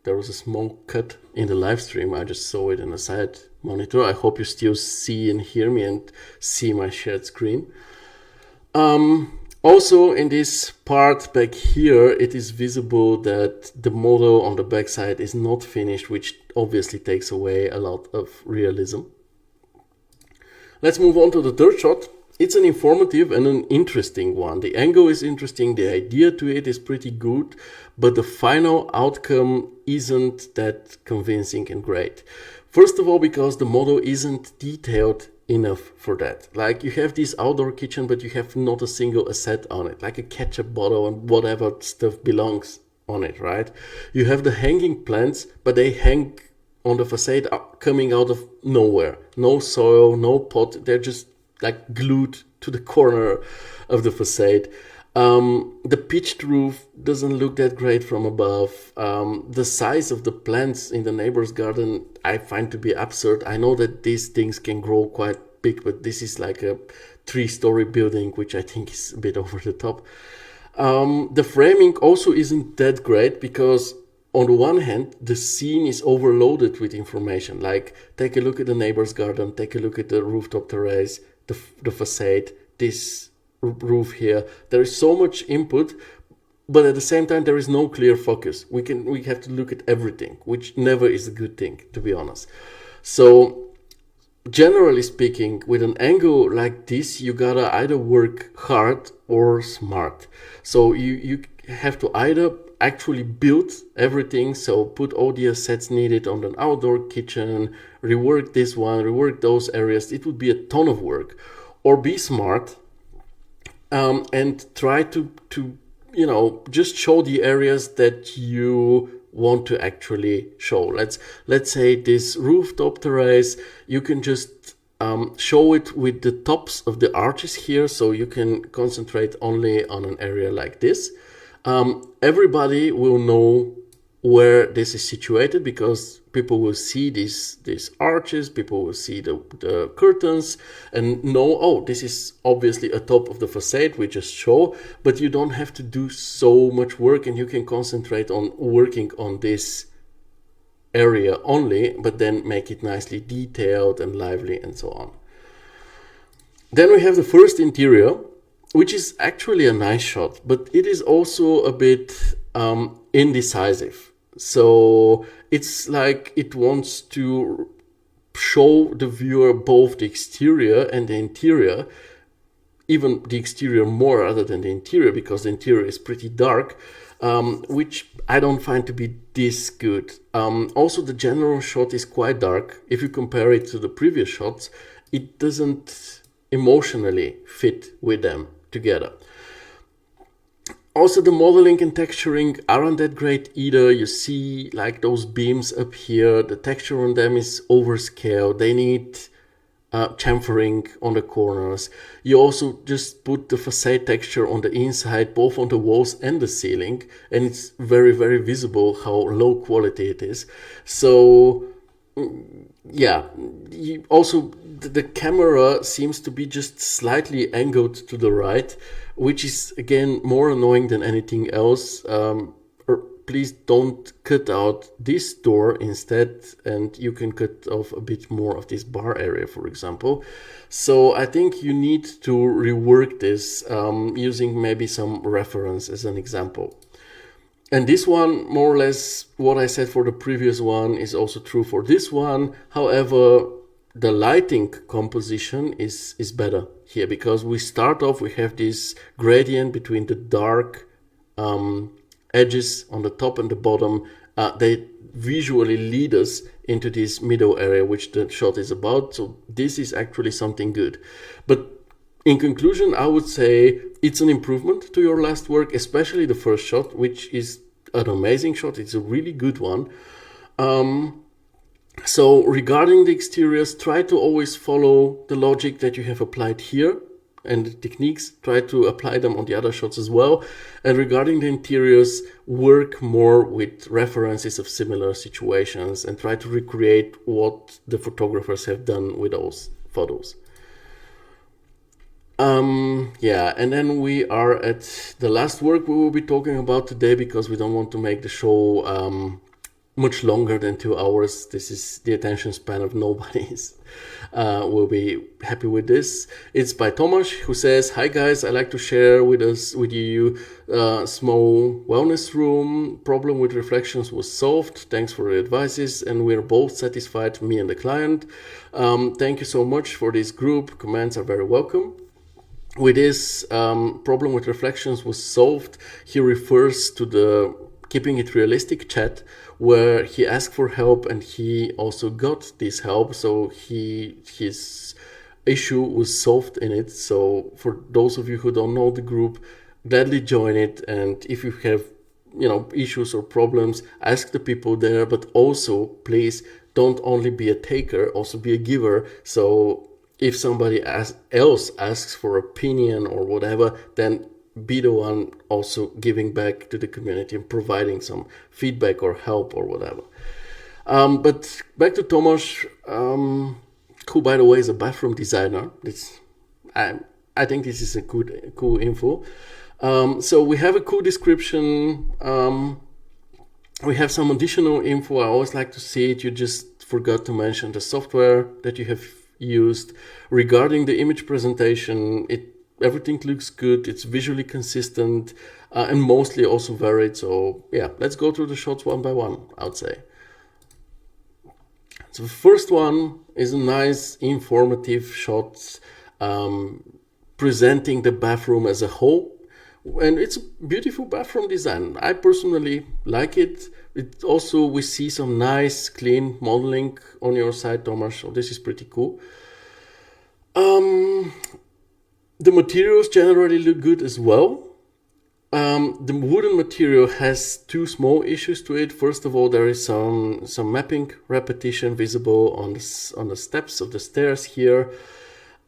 a small cut in the live stream. I just saw it in a side monitor. I hope you still see and hear me and see my shared screen. Also, in this part back here, it is visible that the model on the backside is not finished, which obviously takes away a lot of realism. Let's move on to the third shot. It's an informative and an interesting one. The angle is interesting, the idea to it is pretty good, but the final outcome isn't that convincing and great. First of all, because the model isn't detailed enough for that. Like you have this outdoor kitchen, but you have not a single asset on it, like a ketchup bottle and whatever stuff belongs on it, right? You have the hanging plants, but they hang on the facade coming out of nowhere. No soil, no pot, they're just like glued to the corner of the facade. The pitched roof doesn't look that great from above. The size of the plants in the neighbor's garden I find to be absurd. I know that these things can grow quite big, but this is like a 3-story building, which I think is a bit over the top. The framing also isn't that great because on the one hand, the scene is overloaded with information. Like take a look at the neighbor's garden, take a look at the rooftop terrace, the facade, this roof here. There is so much input, but at the same time there is no clear focus. We have to look at everything, which never is a good thing, to be honest. So generally speaking, with an angle like this, you gotta either work hard or smart. So you have to either actually build everything, so put all the assets needed on an outdoor kitchen, rework this one, rework those areas. It would be a ton of work. Or be smart and try to just show the areas that you want to actually show. Let's say this rooftop terrace, you can just show it with the tops of the arches here, so you can concentrate only on an area like this. Everybody will know where this is situated, because people will see these arches, people will see the curtains and know, oh, this is obviously atop of the facade we just show, but you don't have to do so much work, and you can concentrate on working on this area only, but then make it nicely detailed and lively and so on. Then we have the first interior, which is actually a nice shot, but it is also a bit indecisive. So it's like it wants to show the viewer both the exterior and the interior, even the exterior more rather than the interior, because the interior is pretty dark, which I don't find to be this good. Also, the general shot is quite dark. If you compare it to the previous shots, it doesn't emotionally fit with them together. Also, the modeling and texturing aren't that great either. You see like those beams up here, the texture on them is overscaled. They need chamfering on the corners. You also just put the facade texture on the inside, both on the walls and the ceiling, and it's very, very visible how low quality it is. So yeah, also the camera seems to be just slightly angled to the right, which is again more annoying than anything else. Please don't cut out this door instead, and you can cut off a bit more of this bar area, for example. So I think you need to rework this using maybe some reference as an example. And this one, more or less what I said for the previous one is also true for this one. However, the lighting composition is better here, because we start off, we have this gradient between the dark edges on the top and the bottom. They visually lead us into this middle area, which the shot is about. So this is actually something good. But in conclusion, I would say it's an improvement to your last work, especially the first shot, which is an amazing shot. It's a really good one. So regarding the exteriors, try to always follow the logic that you have applied here, and the techniques, try to apply them on the other shots as well. And regarding the interiors, work more with references of similar situations and try to recreate what the photographers have done with those photos. Yeah, and then we are at the last work we will be talking about today, because we don't want to make the show much longer than 2 hours. This is the attention span of nobody's. Will be happy with this. It's by Tomasz, who says, "Hi guys, I like to share with you small wellness room. Problem with reflections was solved. Thanks for the advices, and we're both satisfied, me and the client. Thank you so much for this group. Comments are very welcome." With this problem with reflections was solved, he refers to the Keeping It Realistic chat, where he asked for help and he also got this help. So his issue was solved in it. So for those of you who don't know the group, gladly join it. And if you have, issues or problems, ask the people there. But also, please don't only be a taker, also be a giver. So if somebody else asks for opinion or whatever, then be the one also giving back to the community and providing some feedback or help or whatever. But back to Tomasz, who, by the way, is a bathroom designer. I think this is a cool info. So we have a cool description. We have some additional info. I always like to see it. You just forgot to mention the software that you have used. Regarding the image presentation, everything looks good. It's visually consistent and mostly also varied. So yeah, let's go through the shots one by one, I would say. So the first one is a nice informative shot presenting the bathroom as a whole. And it's a beautiful bathroom design. I personally like it. It also, we see some nice clean modeling on your side, Tomasz. So this is pretty cool. The materials generally look good as well. The wooden material has two small issues to it. First of all, there is some mapping repetition visible on the steps of the stairs here.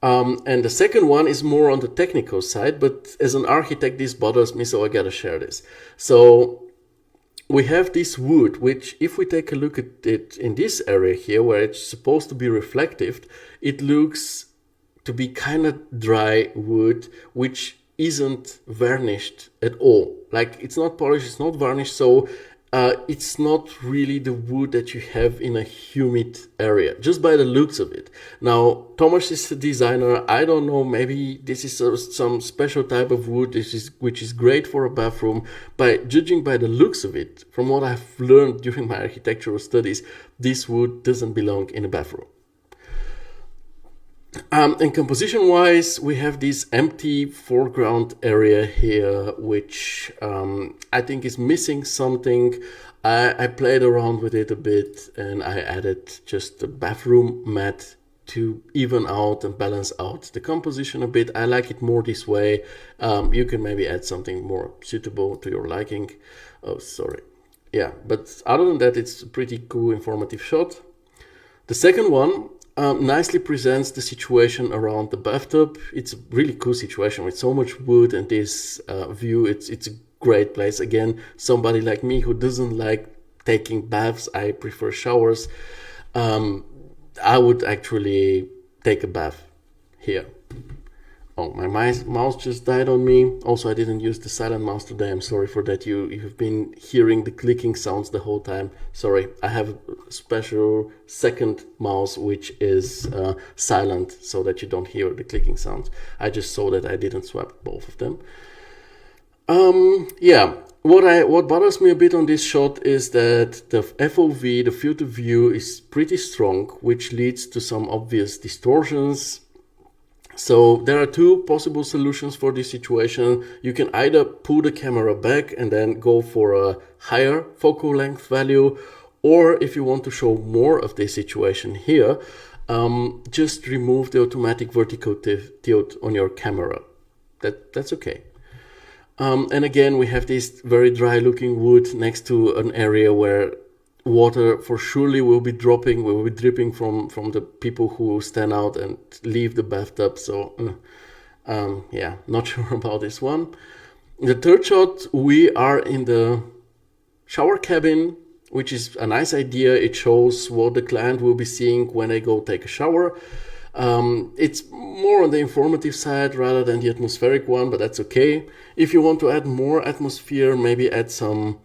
And the second one is more on the technical side, but as an architect, this bothers me, so I gotta share this. So we have this wood, which if we take a look at it in this area here, where it's supposed to be reflective, it looks to be kind of dry wood, which isn't varnished at all. Like, it's not polished, it's not varnished, so it's not really the wood that you have in a humid area, just by the looks of it. Now, Thomas is a designer. I don't know, maybe this is some special type of wood which is great for a bathroom. By judging by the looks of it, from what I've learned during my architectural studies, this wood doesn't belong in a bathroom. And composition-wise, we have this empty foreground area here, which I think is missing something. I played around with it a bit, and I added just a bathroom mat to even out and balance out the composition a bit. I like it more this way. You can maybe add something more suitable to your liking. Oh, sorry. Yeah, but other than that, it's a pretty cool, informative shot. The second one nicely presents the situation around the bathtub. It's a really cool situation with so much wood and this view. It's a great place. Again, somebody like me who doesn't like taking baths, I prefer showers. I would actually take a bath here. Oh, my mouse just died on me. Also, I didn't use the silent mouse today. I'm sorry for that. You've been hearing the clicking sounds the whole time. Sorry, I have a special second mouse which is silent so that you don't hear the clicking sounds. I just saw that I didn't swap both of them. Yeah, what bothers me a bit on this shot is that the FOV, the field of view, is pretty strong, which leads to some obvious distortions. So there are two possible solutions for this situation. You can either pull the camera back and then go for a higher focal length value, or if you want to show more of this situation here, just remove the automatic vertical tilt on your camera. That's okay. And again, we have this very dry looking wood next to an area where water for surely will be dripping from the people who stand out and leave the bathtub. So yeah, not sure about this one. The third shot, we are in the shower cabin, which is a nice idea. It shows what the client will be seeing when they go take a shower. It's more on the informative side rather than the atmospheric one, but that's okay. If you want to add more atmosphere, maybe add some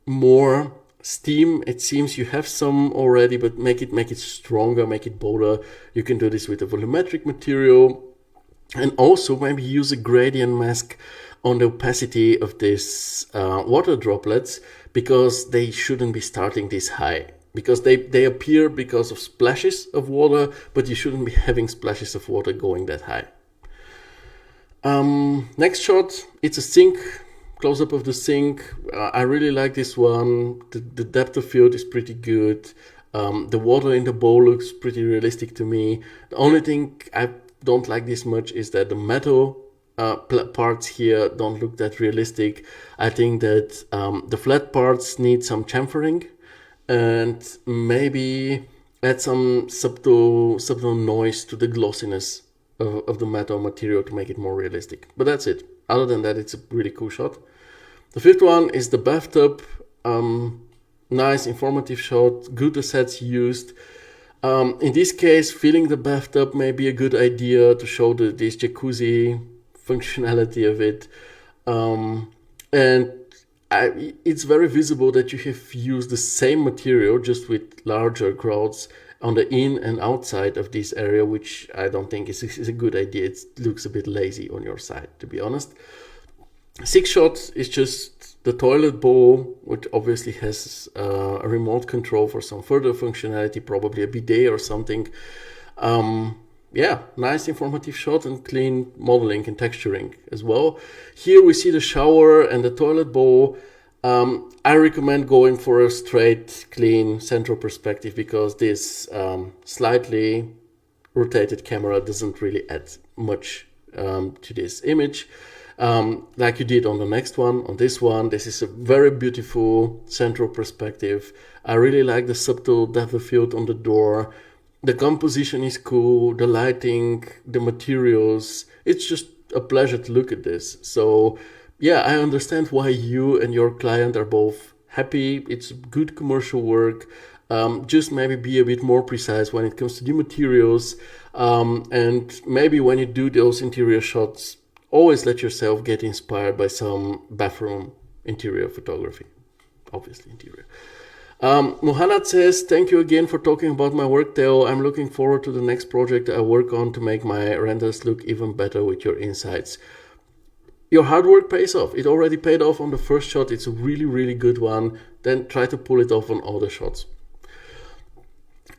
more steam. It seems you have some already, but make it stronger, make it bolder. You can do this with a volumetric material, and also maybe use a gradient mask on the opacity of these water droplets, because they shouldn't be starting this high, because they appear because of splashes of water, but you shouldn't be having splashes of water going that high. Next shot, it's a sink. Close-up of the sink. I really like this one. The depth of field is pretty good. The water in the bowl looks pretty realistic to me. The only thing I don't like this much is that the metal parts here don't look that realistic. I think that the flat parts need some chamfering, and maybe add some subtle noise to the glossiness of the metal material to make it more realistic. But that's it. Other than that, it's a really cool shot. The fifth one is the bathtub. Nice, informative shot. Good assets used. In this case, filling the bathtub may be a good idea to show this jacuzzi functionality of it. And it's very visible that you have used the same material, just with larger grouts on the in and outside of this area, which I don't think is a good idea. It looks a bit lazy on your side, to be honest. Sixth shot is just the toilet bowl, which obviously has a remote control for some further functionality, probably a bidet or something. Yeah, nice informative shot and clean modeling and texturing as well. Here we see the shower and the toilet bowl. I recommend going for a straight, clean, central perspective, because this slightly rotated camera doesn't really add much to this image. Like you did on the next one, on this one, this is a very beautiful central perspective. I really like the subtle depth of field on the door. The composition is cool, the lighting, the materials. It's just a pleasure to look at this. So yeah, I understand why you and your client are both happy. It's good commercial work. Just maybe be a bit more precise when it comes to the materials. And maybe when you do those interior shots, always let yourself get inspired by some bathroom interior photography. Obviously interior. Muhammad says, thank you again for talking about my work, Theo. I'm looking forward to the next project I work on to make my renders look even better with your insights. Your hard work pays off. It already paid off on the first shot. It's a really, really good one. Then try to pull it off on other shots.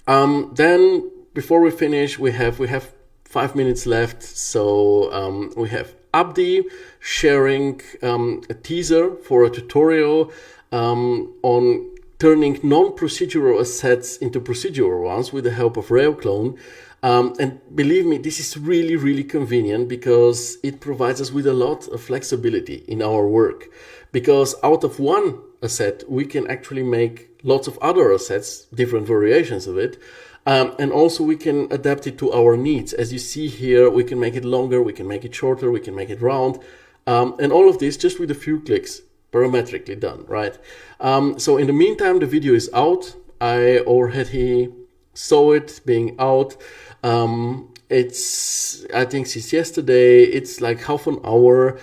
Then before we finish, we have 5 minutes left. So we have Abdi sharing a teaser for a tutorial on turning non-procedural assets into procedural ones with the help of RealClone. And believe me, this is really, really convenient because it provides us with a lot of flexibility in our work. Because out of one asset, we can actually make lots of other assets, different variations of it. And also we can adapt it to our needs. As you see here, we can make it longer, we can make it shorter, we can make it round. And all of this just with a few clicks. Parametrically done, right? So in the meantime, the video is out. I already saw it being out. It's, I think since yesterday, it's like half an hour.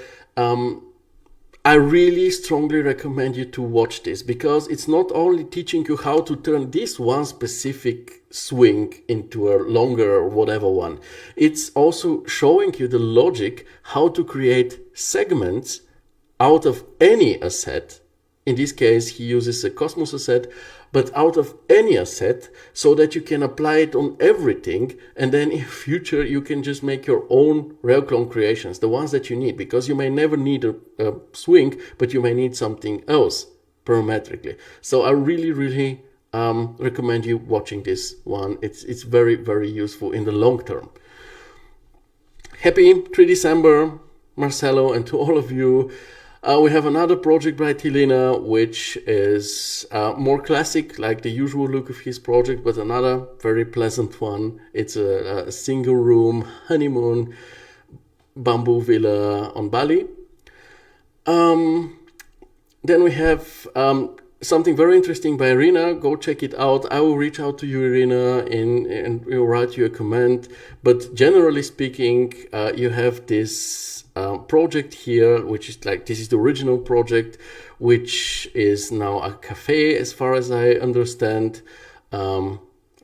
I really strongly recommend you to watch this because it's not only teaching you how to turn this one specific swing into a longer or whatever one. It's also showing you the logic how to create segments out of any asset. In this case, he uses a Cosmos asset, but out of any asset so that you can apply it on everything. And then in future, you can just make your own RealClone creations, the ones that you need, because you may never need a swing, but you may need something else parametrically. So I really, really recommend you watching this one. It's very, very useful in the long term. Happy 3 December, Marcelo, and to all of you. We have another project by Thilina, which is more classic, like the usual look of his project, but another very pleasant one. It's a single room honeymoon bamboo villa on Bali. Then we have something very interesting by Irina. Go check it out. I will reach out to you, Irina, and we'll write you a comment. But generally speaking, you have this project here, which is like, this is the original project, which is now a cafe as far as I understand.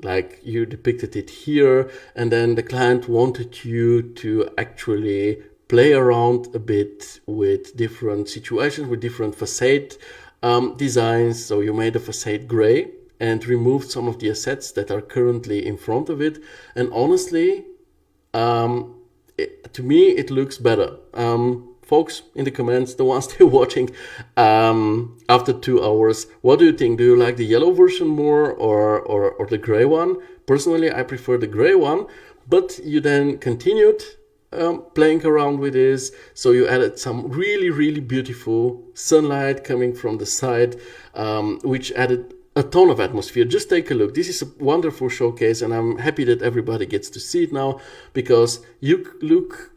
Like you depicted it here, and then the client wanted you to actually play around a bit with different situations, with different facade designs. So you made a facade gray and removed some of the assets that are currently in front of it. And honestly, to me, it looks better. Folks in the comments, the ones still watching after 2 hours, what do you think? Do you like the yellow version more or the gray one? Personally, I prefer the gray one, but you then continued playing around with this. So you added some really, really beautiful sunlight coming from the side, which added a ton of atmosphere. Just take a look. This is a wonderful showcase, and I'm happy that everybody gets to see it now, because you look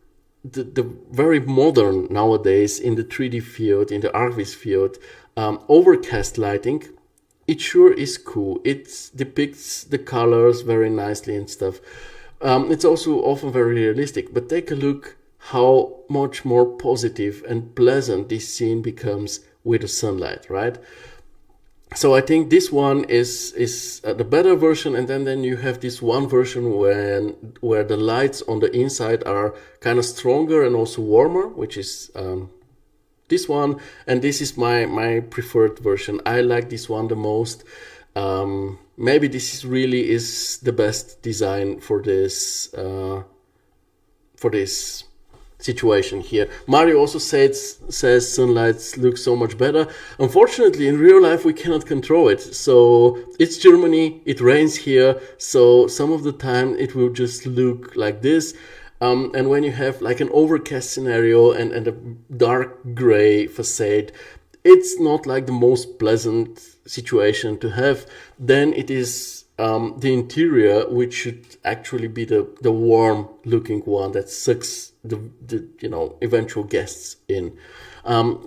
the very modern nowadays in the 3D field, in the Arvis field, overcast lighting. It sure is cool. It depicts the colors very nicely and stuff. It's also often very realistic, but take a look how much more positive and pleasant this scene becomes with the sunlight, right? So I think this one is the better version, and then you have this one version where the lights on the inside are kind of stronger and also warmer, which is this one, and this is my preferred version. I like this one the most. Maybe this really is the best design for this situation here. Mario also says sunlight looks so much better. Unfortunately, in real life, we cannot control it. So it's Germany, it rains here. So some of the time it will just look like this. And when you have like an overcast scenario and a dark gray facade, it's not like the most pleasant situation to have. Then it is the interior, which should actually be the warm looking one that sucks the eventual guests in.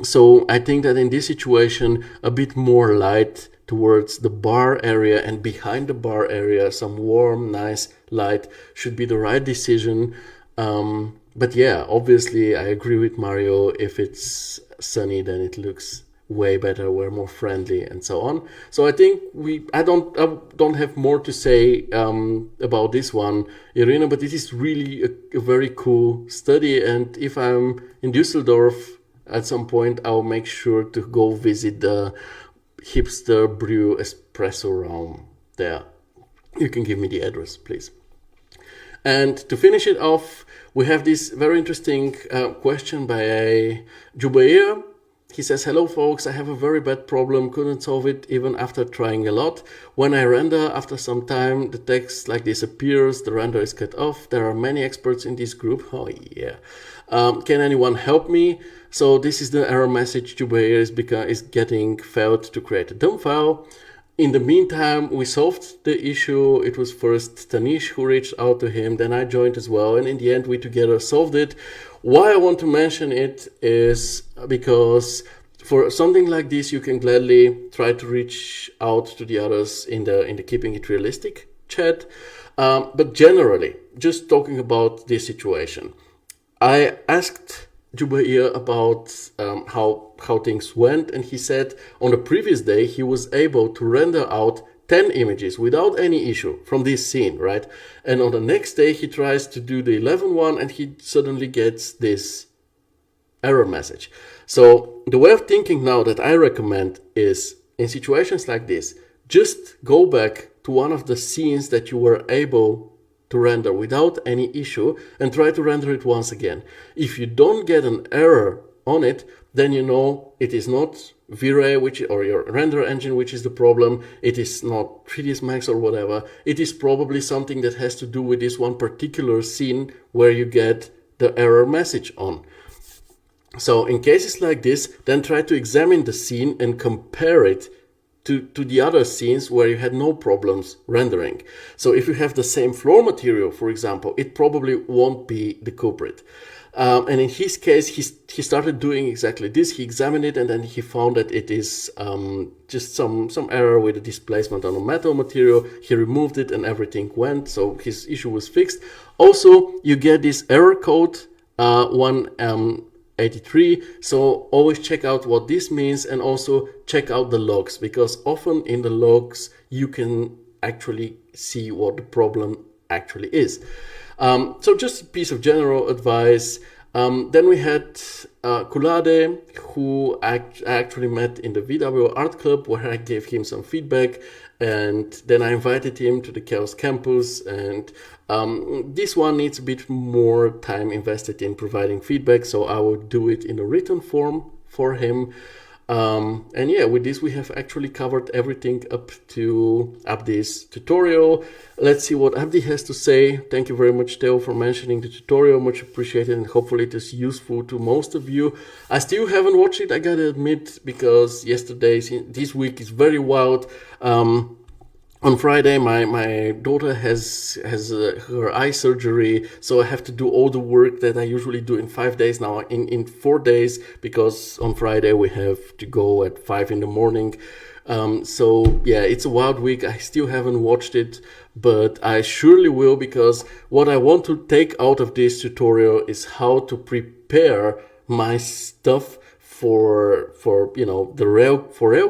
So I think that in this situation, a bit more light towards the bar area and behind the bar area, some warm, nice light should be the right decision. But yeah, obviously I agree with Mario. If it's sunny, then it looks way better, we're more friendly, and so on. So I think I don't have more to say about this one, Irina, but it is really a very cool study. And if I'm in Düsseldorf at some point, I'll make sure to go visit the hipster brew espresso room there. You can give me the address, please. And to finish it off, we have this very interesting question by Jubair. He says, hello folks, I have a very bad problem, couldn't solve it even after trying a lot. When I render, after some time, the text like this appears, the render is cut off. There are many experts in this group. Oh yeah. Can anyone help me? So this is the error message Jubair is getting failed to create a DOM file. In the meantime, we solved the issue. It was first Tanish who reached out to him, then I joined as well, and in the end we together solved it. Why I want to mention it is because for something like this, you can gladly try to reach out to the others in the Keeping It Realistic chat. But generally, just talking about this situation, I asked Jubair about how things went, and he said on the previous day he was able to render out 10 images without any issue from this scene, right? And on the next day he tries to do the 11th one and he suddenly gets this error message. So the way of thinking now that I recommend is, in situations like this, just go back to one of the scenes that you were able to render without any issue and try to render it once again. If you don't get an error on it, then you know it is not V-Ray or your render engine which is the problem. It is not 3ds Max or whatever. It is probably something that has to do with this one particular scene where you get the error message on. So in cases like this, then try to examine the scene and compare it to the other scenes where you had no problems rendering. So if you have the same floor material, for example, it probably won't be the culprit. And in his case, he started doing exactly this. He examined it and then he found that it is just some error with the displacement on a metal material. He removed it and everything went, so his issue was fixed. Also, you get this error code 183, so always check out what this means and also check out the logs, because often in the logs you can actually see what the problem actually is. So just a piece of general advice. Then we had Kulade, who I actually met in the VW Art Club, where I gave him some feedback, and then I invited him to the Chaos Campus, and this one needs a bit more time invested in providing feedback, so I will do it in a written form for him. And yeah, with this we have actually covered everything up to Abdi's tutorial. Let's see what Abdi has to say. Thank you very much, Theo, for mentioning the tutorial. Much appreciated, and hopefully it is useful to most of you. I still haven't watched it, I gotta admit, because this week is very wild. On Friday, my daughter has her eye surgery, so I have to do all the work that I usually do in 5 days now in 4 days, because on Friday we have to go at 5 in the morning. So yeah, it's a wild week. I still haven't watched it, but I surely will, because what I want to take out of this tutorial is how to prepare my stuff for the rail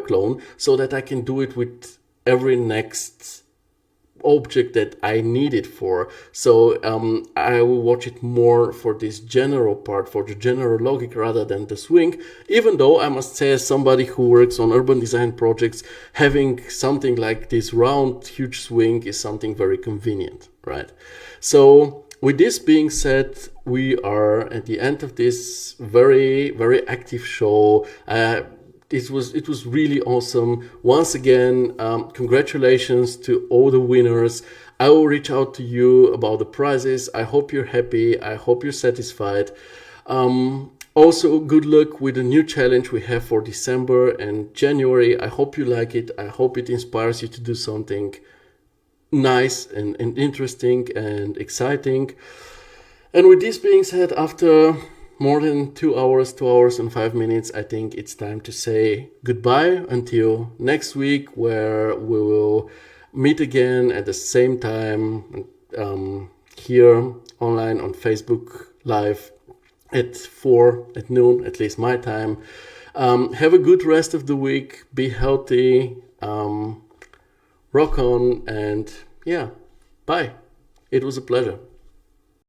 clone, so that I can do it with every next object that I need it for. So I will watch it more for this general part, for the general logic rather than the swing, even though I must say, as somebody who works on urban design projects, having something like this round huge swing is something very convenient, right? So with this being said, we are at the end of this very, very active show. It was really awesome. Once again, congratulations to all the winners. I will reach out to you about the prizes. I hope you're happy. I hope you're satisfied. Also, good luck with the new challenge we have for December and January. I hope you like it. I hope it inspires you to do something nice and interesting and exciting. And with this being said, after more than 2 hours, 2 hours and 5 minutes, I think it's time to say goodbye until next week, where we will meet again at the same time here online on Facebook Live at 4 at noon, at least my time. Have a good rest of the week. Be healthy. Rock on. And yeah, bye. It was a pleasure.